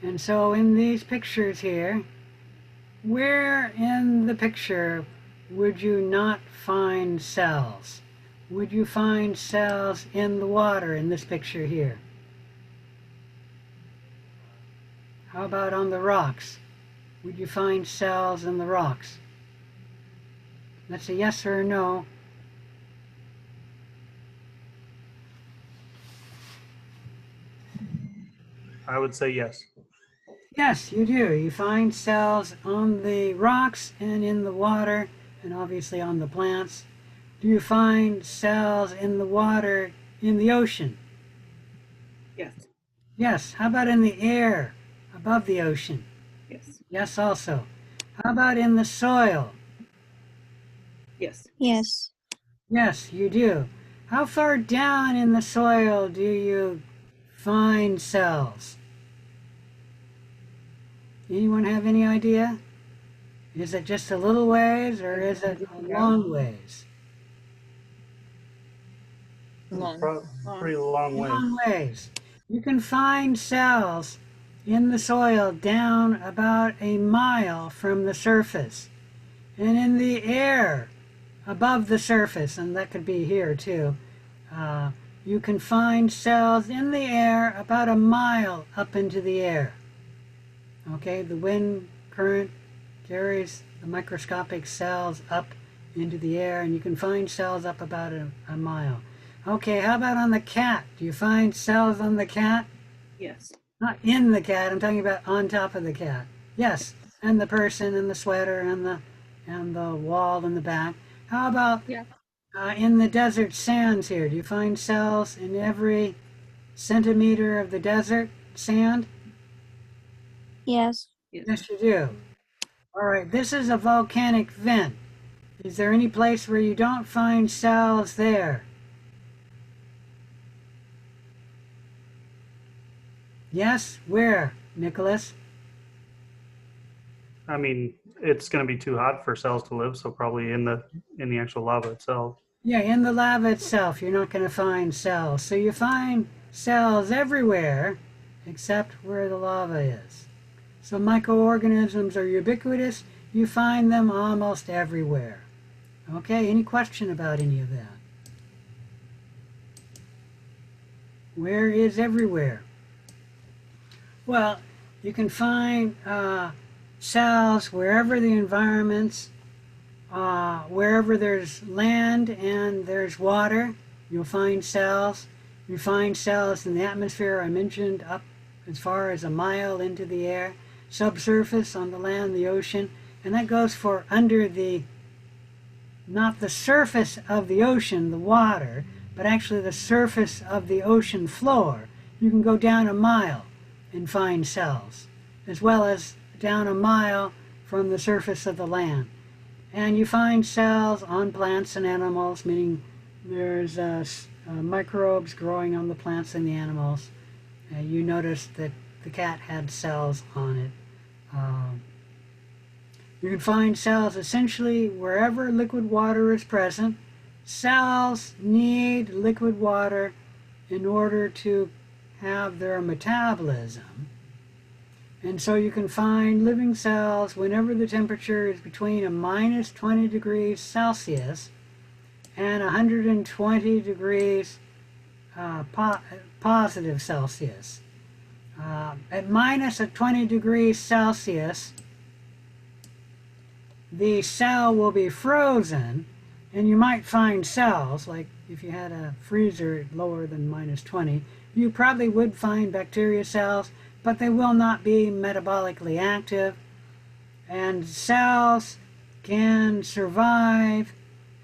and so in these pictures here, where in the picture would you not find cells? Would you find cells in the water in this picture here? How about on the rocks? Would you find cells in the rocks? That's a yes or a no. I would say yes. Yes, you do. You find cells on the rocks and in the water, and obviously on the plants. Do you find cells in the water in the ocean? Yes. Yes. How about in the air above the ocean? Yes. Yes, also. How about in the soil? Yes. Yes. Yes, you do. How far down in the soil do you find cells? Anyone have any idea? Is it just a little ways or is it a long ways? Pretty long way. Long ways. You can find cells in the soil down about a mile from the surface. And in the air above the surface, and that could be here too, you can find cells in the air about a mile up into the air. Okay, the wind current carries the microscopic cells up into the air, and you can find cells up about a mile. Okay, how about on the cat? Do you find cells on the cat? Yes. Not in the cat, I'm talking about on top of the cat. Yes, and the person and the sweater and the wall in the back. How about in the desert sands here? Do you find cells in every centimeter of the desert sand? Yes. Yes, you do. All right, this is a volcanic vent. Is there any place where you don't find cells there? Yes? Where, Nicholas? I mean, it's going to be too hot for cells to live, so probably in the actual lava itself. Yeah, in the lava itself, you're not going to find cells. So you find cells everywhere except where the lava is. So microorganisms are ubiquitous. You find them almost everywhere. Okay, any question about any of that? Where is everywhere? Well, you can find cells wherever the environments, wherever there's land and there's water, you'll find cells. You find cells in the atmosphere, I mentioned, up as far as a mile into the air, subsurface on the land, the ocean, and that goes for under the, not the surface of the ocean, the water, but actually the surface of the ocean floor. You can go down a mile and find cells, as well as down a mile from the surface of the land. And you find cells on plants and animals, meaning there's microbes growing on the plants and the animals. You noticed that the cat had cells on it. You can find cells essentially wherever liquid water is present. Cells need liquid water in order to have their metabolism. And so you can find living cells whenever the temperature is between a minus 20 degrees Celsius and 120 degrees positive Celsius. At minus 20 degrees Celsius, the cell will be frozen, and you might find cells, like if you had a freezer lower than minus 20, you probably would find bacteria cells, but they will not be metabolically active. And cells can survive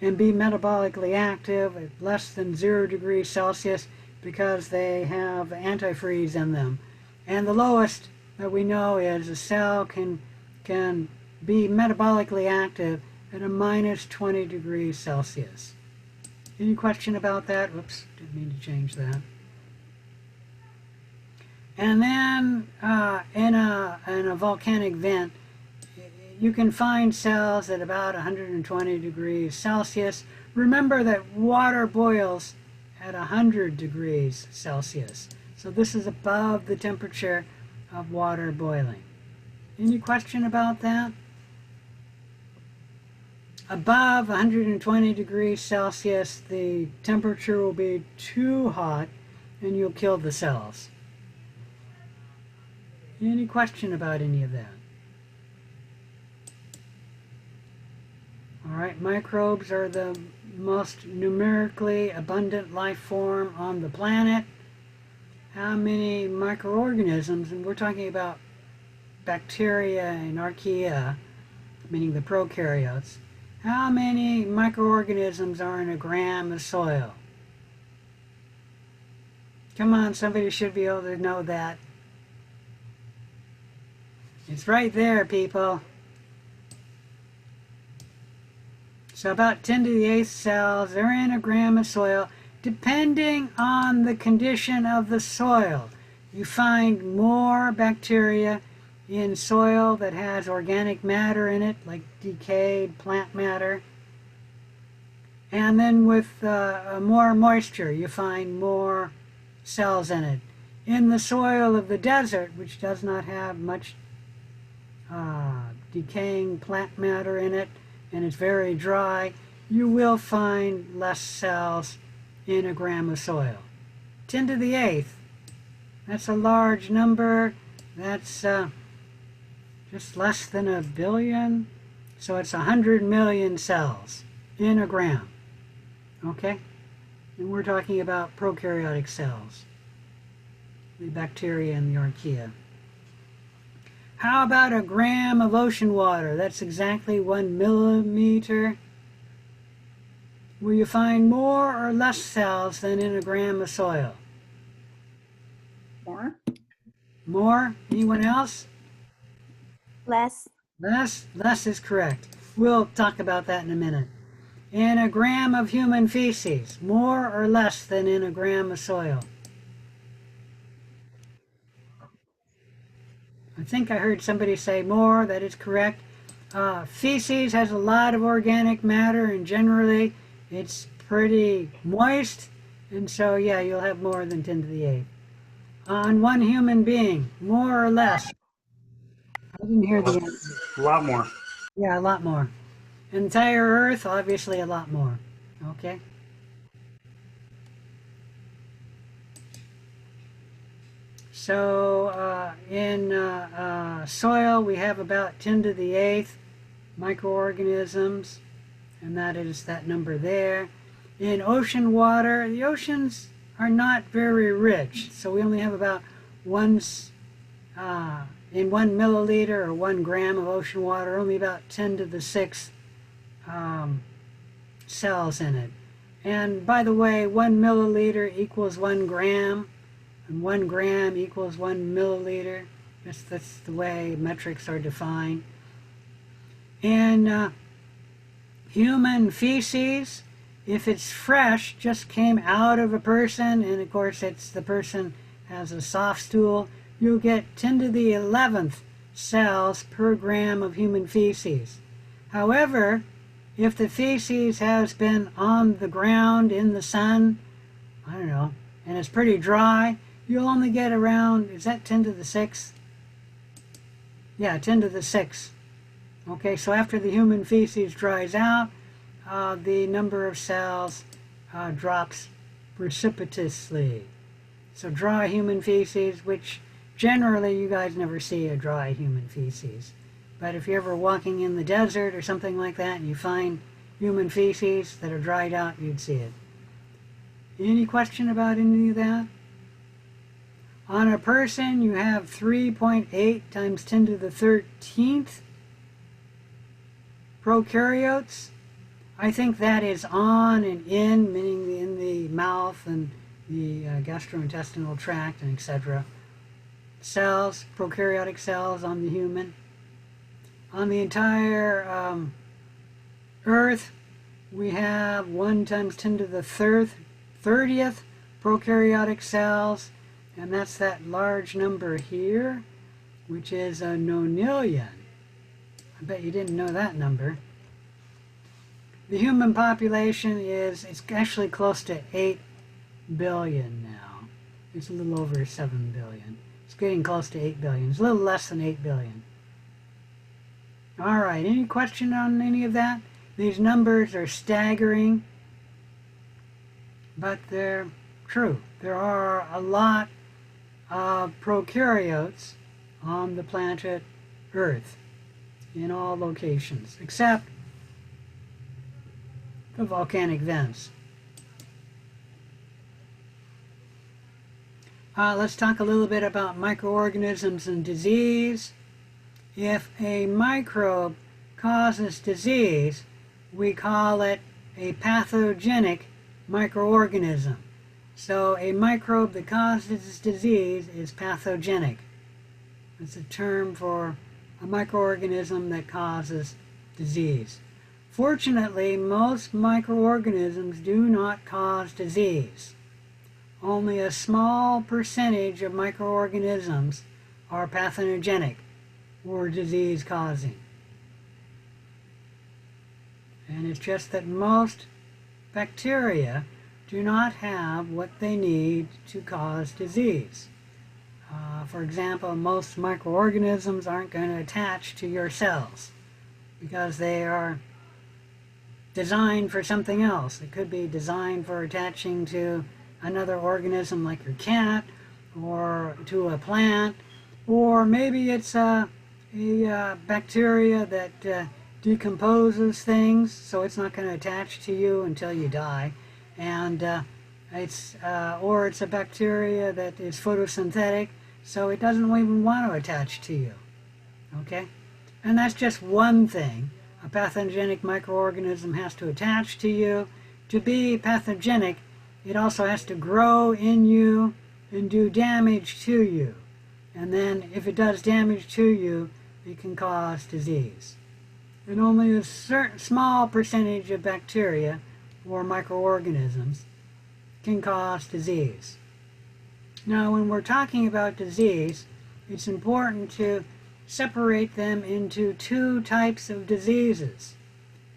and be metabolically active at less than 0 degrees Celsius because they have antifreeze in them. And the lowest that we know is a cell can be metabolically active at a minus 20 degrees Celsius. Any question about that? Whoops, didn't mean to change that. And then in a volcanic vent, you can find cells at about 120 degrees Celsius. Remember that water boils at 100 degrees Celsius. So this is above the temperature of water boiling. Any question about that? Above 120 degrees Celsius, the temperature will be too hot and you'll kill the cells. Any question about any of that? All right, microbes are the most numerically abundant life form on the planet. How many microorganisms, and we're talking about bacteria and archaea, meaning the prokaryotes, how many microorganisms are in a gram of soil? Come on, somebody should be able to know that. It's right there, people. So about 10 to the 8th cells are in a gram of soil, depending on the condition of the soil. You find more bacteria in soil that has organic matter in it, like decayed plant matter. And then with more moisture, you find more cells in it. In the soil of the desert, which does not have much decaying plant matter in it, and it's very dry, you will find less cells in a gram of soil. 10 to the 8th, that's a large number. That's just less than a billion. So it's 100 million cells in a gram. Okay? And we're talking about prokaryotic cells, the bacteria and the archaea. How about a gram of ocean water? That's exactly 1 millimeter. Will you find more or less cells than in a gram of soil? More. More? Anyone else? Less. Less? Less is correct. We'll talk about that in a minute. In a gram of human feces, more or less than in a gram of soil? I think I heard somebody say more. That is correct. Feces has a lot of organic matter, and generally it's pretty moist, and so yeah, you'll have more than 10 to the 8th. On one human being, more or less? I didn't hear the answer. A lot more. Yeah, a lot more. Entire Earth, obviously a lot more. Okay. So in soil, we have about 10 to the 8th microorganisms, and that is that number there. In ocean water, the oceans are not very rich, so we only have about in 1 milliliter or 1 gram of ocean water, only about 10 to the 6th cells in it. And by the way, 1 milliliter equals 1 gram, and 1 gram equals 1 milliliter. That's the way metrics are defined. In human feces, if it's fresh, just came out of a person, and of course the person has a soft stool, you'll get 10 to the 11th cells per gram of human feces. However, if the feces has been on the ground in the sun, I don't know, and it's pretty dry, you'll only get around, is that 10 to the 6th? Yeah, 10 to the 6th. Okay, so after the human feces dries out, the number of cells drops precipitously. So dry human feces, which generally you guys never see a dry human feces. But if you're ever walking in the desert or something like that and you find human feces that are dried out, you'd see it. Any question about any of that? On a person, you have 3.8 times 10 to the 13th prokaryotes. I think that is on and in, meaning in the mouth and the gastrointestinal tract and etc. Cells, prokaryotic cells on the human. On the entire Earth, we have 1 times 10 to the 30th prokaryotic cells, and that's that large number here, which is a nonillion. I bet you didn't know that number. The human population it's actually close to 8 billion now. It's a little over 7 billion. It's getting close to 8 billion. It's a little less than 8 billion. All right, any question on any of that? These numbers are staggering, but they're true. There are a lot of prokaryotes on the planet Earth in all locations, except the volcanic vents. Let's talk a little bit about microorganisms and disease. If a microbe causes disease, we call it a pathogenic microorganism. So a microbe that causes disease is pathogenic. It's a term for a microorganism that causes disease. Fortunately, most microorganisms do not cause disease. Only a small percentage of microorganisms are pathogenic or disease-causing. And it's just that most bacteria do not have what they need to cause disease. For example, most microorganisms aren't going to attach to your cells because they are designed for something else. It could be designed for attaching to another organism like your cat, or to a plant, or maybe it's a bacteria that decomposes things, so it's not going to attach to you until you die. And or it's a bacteria that is photosynthetic, so it doesn't even want to attach to you. Okay? And that's just one thing. A pathogenic microorganism has to attach to you. To be pathogenic, it also has to grow in you and do damage to you. And then if it does damage to you, it can cause disease. and only a certain small percentage of bacteria or microorganisms can cause disease. Now, when we're talking about disease, it's important to separate them into two types of diseases: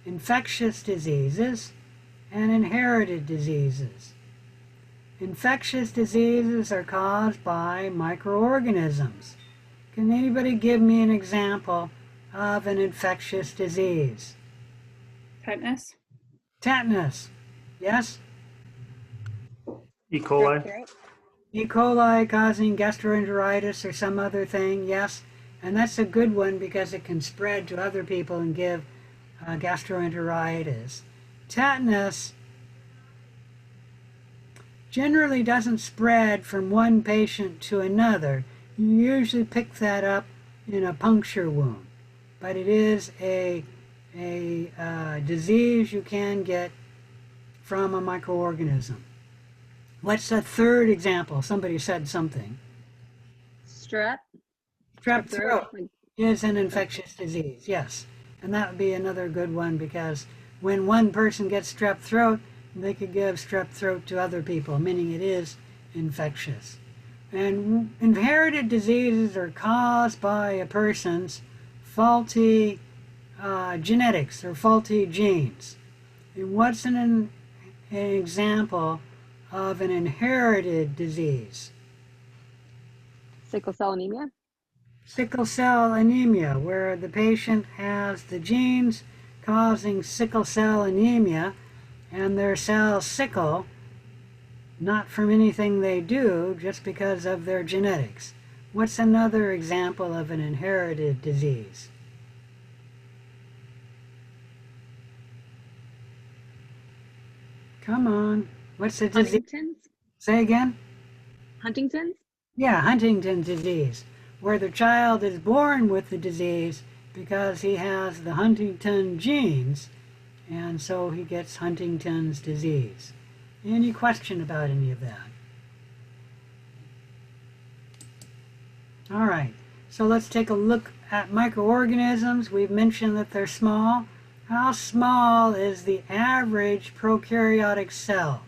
infectious diseases and inherited diseases. Infectious diseases are caused by microorganisms. Can anybody give me an example of an infectious disease? Tetanus. Tetanus. Yes? E. coli. Strep throat. E. coli causing gastroenteritis or some other thing. Yes? And that's a good one because it can spread to other people and give gastroenteritis. Tetanus generally doesn't spread from one patient to another. You usually pick that up in a puncture wound, but it is a disease you can get from a microorganism. What's the third example? Somebody said something. Strep. Strep throat Like, is an infectious disease, yes. And that would be another good one because when one person gets strep throat, they could give strep throat to other people, meaning it is infectious. And inherited diseases are caused by a person's faulty genetics or faulty genes. And what's an example of an inherited disease? sickle cell anemia. Sickle cell anemia, where the patient has the genes causing sickle cell anemia and their cells sickle, not from anything they do, just because of their genetics. What's another example of an inherited disease? Come on. What's the disease? Huntington's. Say again? Huntington's. Yeah, Huntington's disease, where the child is born with the disease because he has the Huntington genes, and so he gets Huntington's disease. Any question about any of that? All right, so let's take a look at microorganisms. We've mentioned that they're small. How small is the average prokaryotic cell?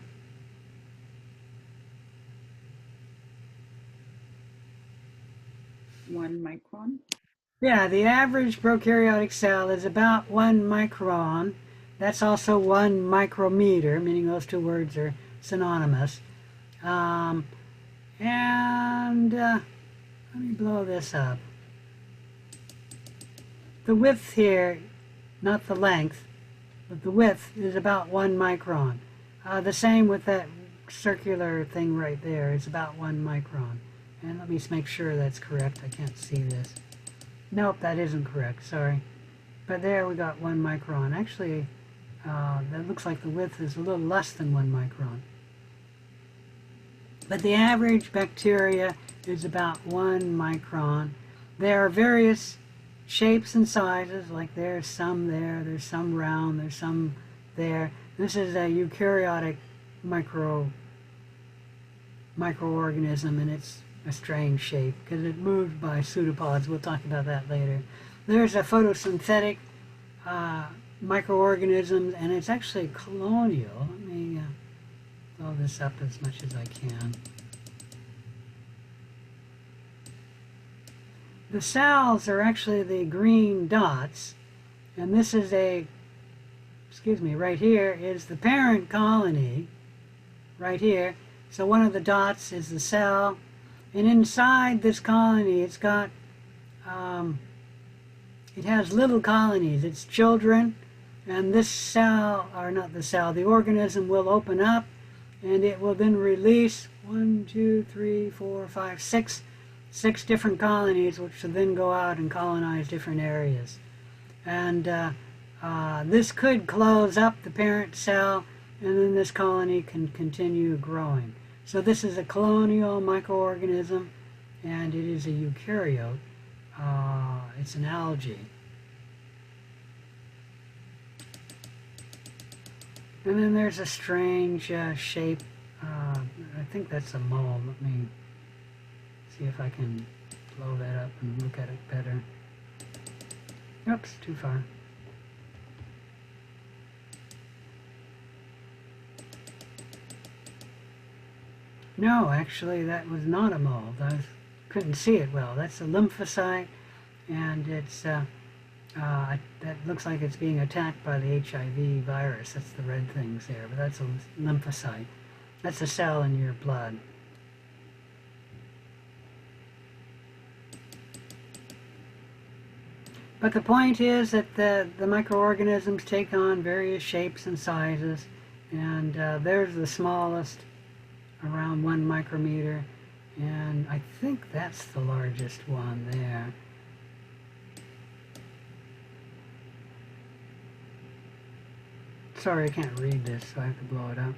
One micron. Yeah, the average prokaryotic cell is about 1 micron. That's also 1 micrometer, meaning those two words are synonymous. Let me blow this up. The width here, not the length, but the width is about 1 micron. The same with that circular thing right there. It's about 1 micron. And let me make sure that's correct. I can't see this. Nope, that isn't correct. Sorry. But there we got 1 micron. Actually, that looks like the width is a little less than 1 micron. But the average bacteria is about 1 micron. There are various shapes and sizes, like there's some there, there's some round, there's some there. This is a eukaryotic microorganism, and it's a strange shape because it moved by pseudopods. We'll talk about that later. There's a photosynthetic microorganism, and it's actually colonial. Let me blow this up as much as I can. The cells are actually the green dots, and this is right here is the parent colony, right here. So one of the dots is the cell, and inside this colony it's got, it has little colonies, it's children, and this cell, or not the cell, the organism will open up, and it will then release 6 different colonies, which will then go out and colonize different areas. And this could close up the parent cell, and then this colony can continue growing. So this is a colonial microorganism, and it is a eukaryote. It's an algae. And then there's a strange shape. I think that's a mole. Let me see if I can blow that up and look at it better. Oops, too far. No, actually, that was not a mold. Couldn't see it well. That's a lymphocyte, and that looks like it's being attacked by the HIV virus. That's the red things there, but that's a lymphocyte. That's a cell in your blood. But the point is that the microorganisms take on various shapes and sizes, and there's the smallest, around 1 micrometer, and I think that's the largest one there. Sorry, I can't read this, so I have to blow it up.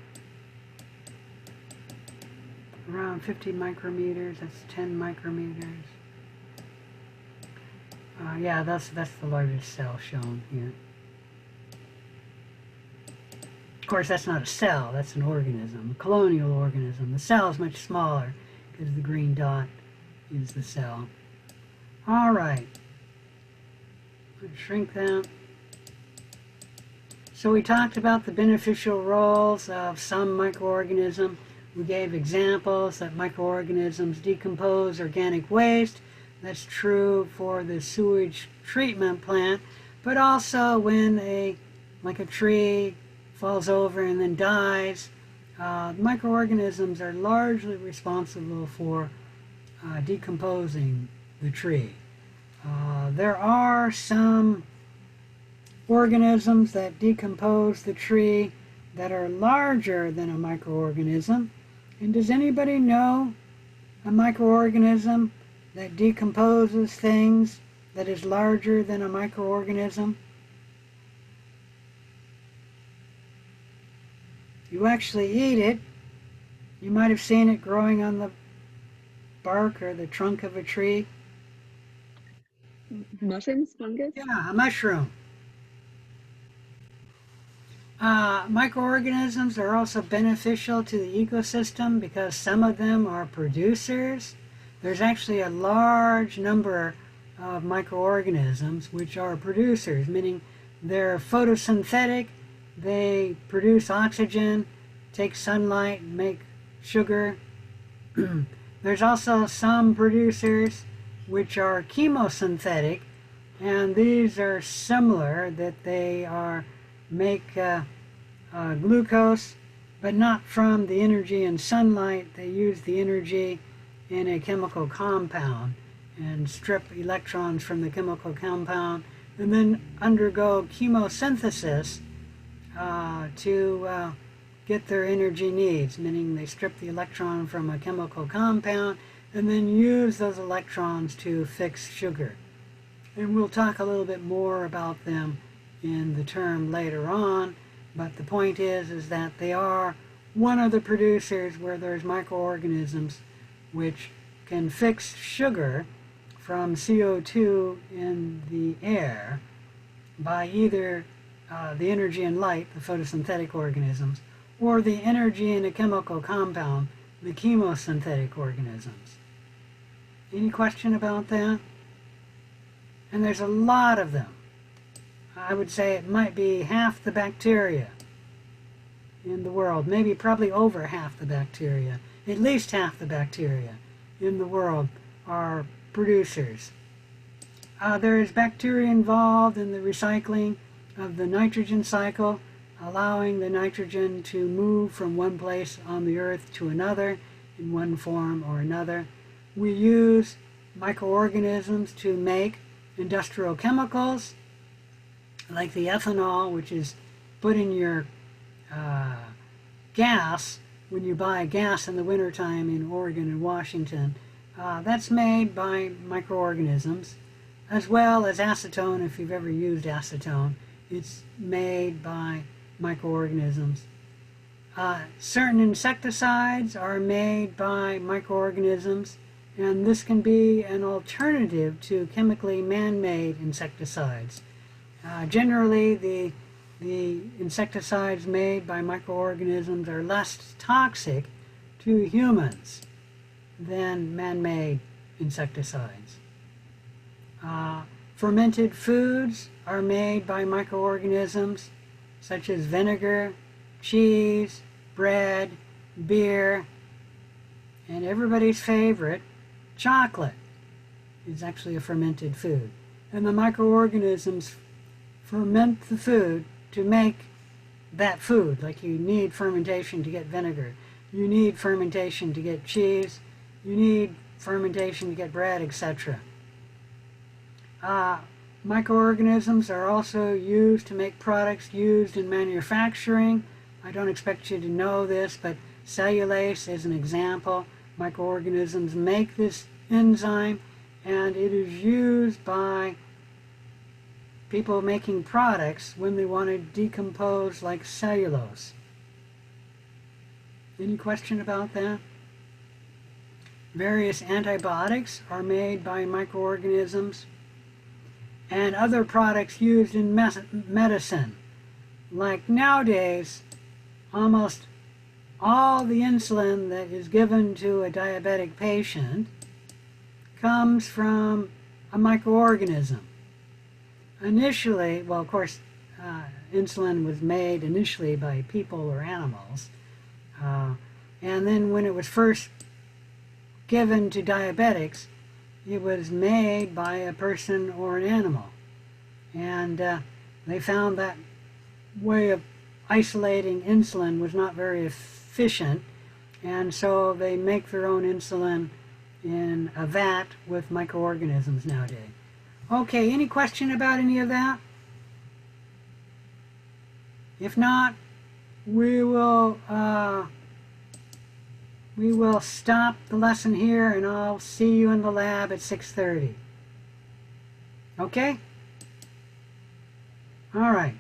Around 50 micrometers, that's 10 micrometers. Yeah, that's the largest cell shown here. Of course, that's not a cell, that's an organism, a colonial organism. The cell is much smaller because the green dot is the cell. All right. Let's shrink that. So we talked about the beneficial roles of some microorganism. We gave examples that microorganisms decompose organic waste. That's true for the sewage treatment plant, but also when like a tree falls over and then dies, microorganisms are largely responsible for decomposing the tree. There are some organisms that decompose the tree that are larger than a microorganism. And does anybody know a microorganism that decomposes things that is larger than a microorganism? You actually eat it. You might have seen it growing on the bark or the trunk of a tree. Mushrooms, fungus? Yeah, a mushroom. Microorganisms are also beneficial to the ecosystem because some of them are producers. There's actually a large number of microorganisms which are producers, meaning they're photosynthetic. They produce oxygen, take sunlight, and make sugar. There's also some producers which are chemosynthetic, and these are similar, that they make glucose, but not from the energy in sunlight. They use the energy in a chemical compound and strip electrons from the chemical compound and then undergo chemosynthesis to get their energy needs, meaning they strip the electron from a chemical compound and then use those electrons to fix sugar. And we'll talk a little bit more about them in the term later on, but the point is that they are one of the producers where there's microorganisms which can fix sugar from CO2 in the air by either the energy in light, the photosynthetic organisms, or the energy in a chemical compound, the chemosynthetic organisms. Any question about that? And there's a lot of them. I would say it might be half the bacteria in the world, maybe probably over half the bacteria, at least half the bacteria in the world are producers. There is bacteria involved in the recycling of the nitrogen cycle, allowing the nitrogen to move from one place on the earth to another in one form or another. We use microorganisms to make industrial chemicals, like the ethanol, which is put in your gas when you buy gas in the wintertime in Oregon and Washington. That's made by microorganisms, as well as acetone. If you've ever used acetone, it's made by microorganisms. Certain insecticides are made by microorganisms, and this can be an alternative to chemically man-made insecticides. Generally, the insecticides made by microorganisms are less toxic to humans than man-made insecticides. Fermented foods are made by microorganisms, such as vinegar, cheese, bread, beer, And everybody's favorite, chocolate, is actually a fermented food. And the microorganisms ferment the food to make that food. Like you need fermentation to get vinegar. You need fermentation to get cheese. You need fermentation to get bread, etc. Microorganisms are also used to make products used in manufacturing. I don't expect you to know this, but cellulase is an example. Microorganisms make this enzyme, and it is used by people making products when they want to decompose like cellulose. Any question about that? Various antibiotics are made by microorganisms, and other products used in medicine. Like nowadays, almost all the insulin that is given to a diabetic patient comes from a microorganism. Initially, well, of course, insulin was made initially by people or animals. And then when it was first given to diabetics, it was made by a person or an animal. And they found that way of isolating insulin was not very efficient, and so they make their own insulin in a vat with microorganisms nowadays. Okay, any question about any of that? If not, we will stop the lesson here, and I'll see you in the lab at 6:30. Okay? All right.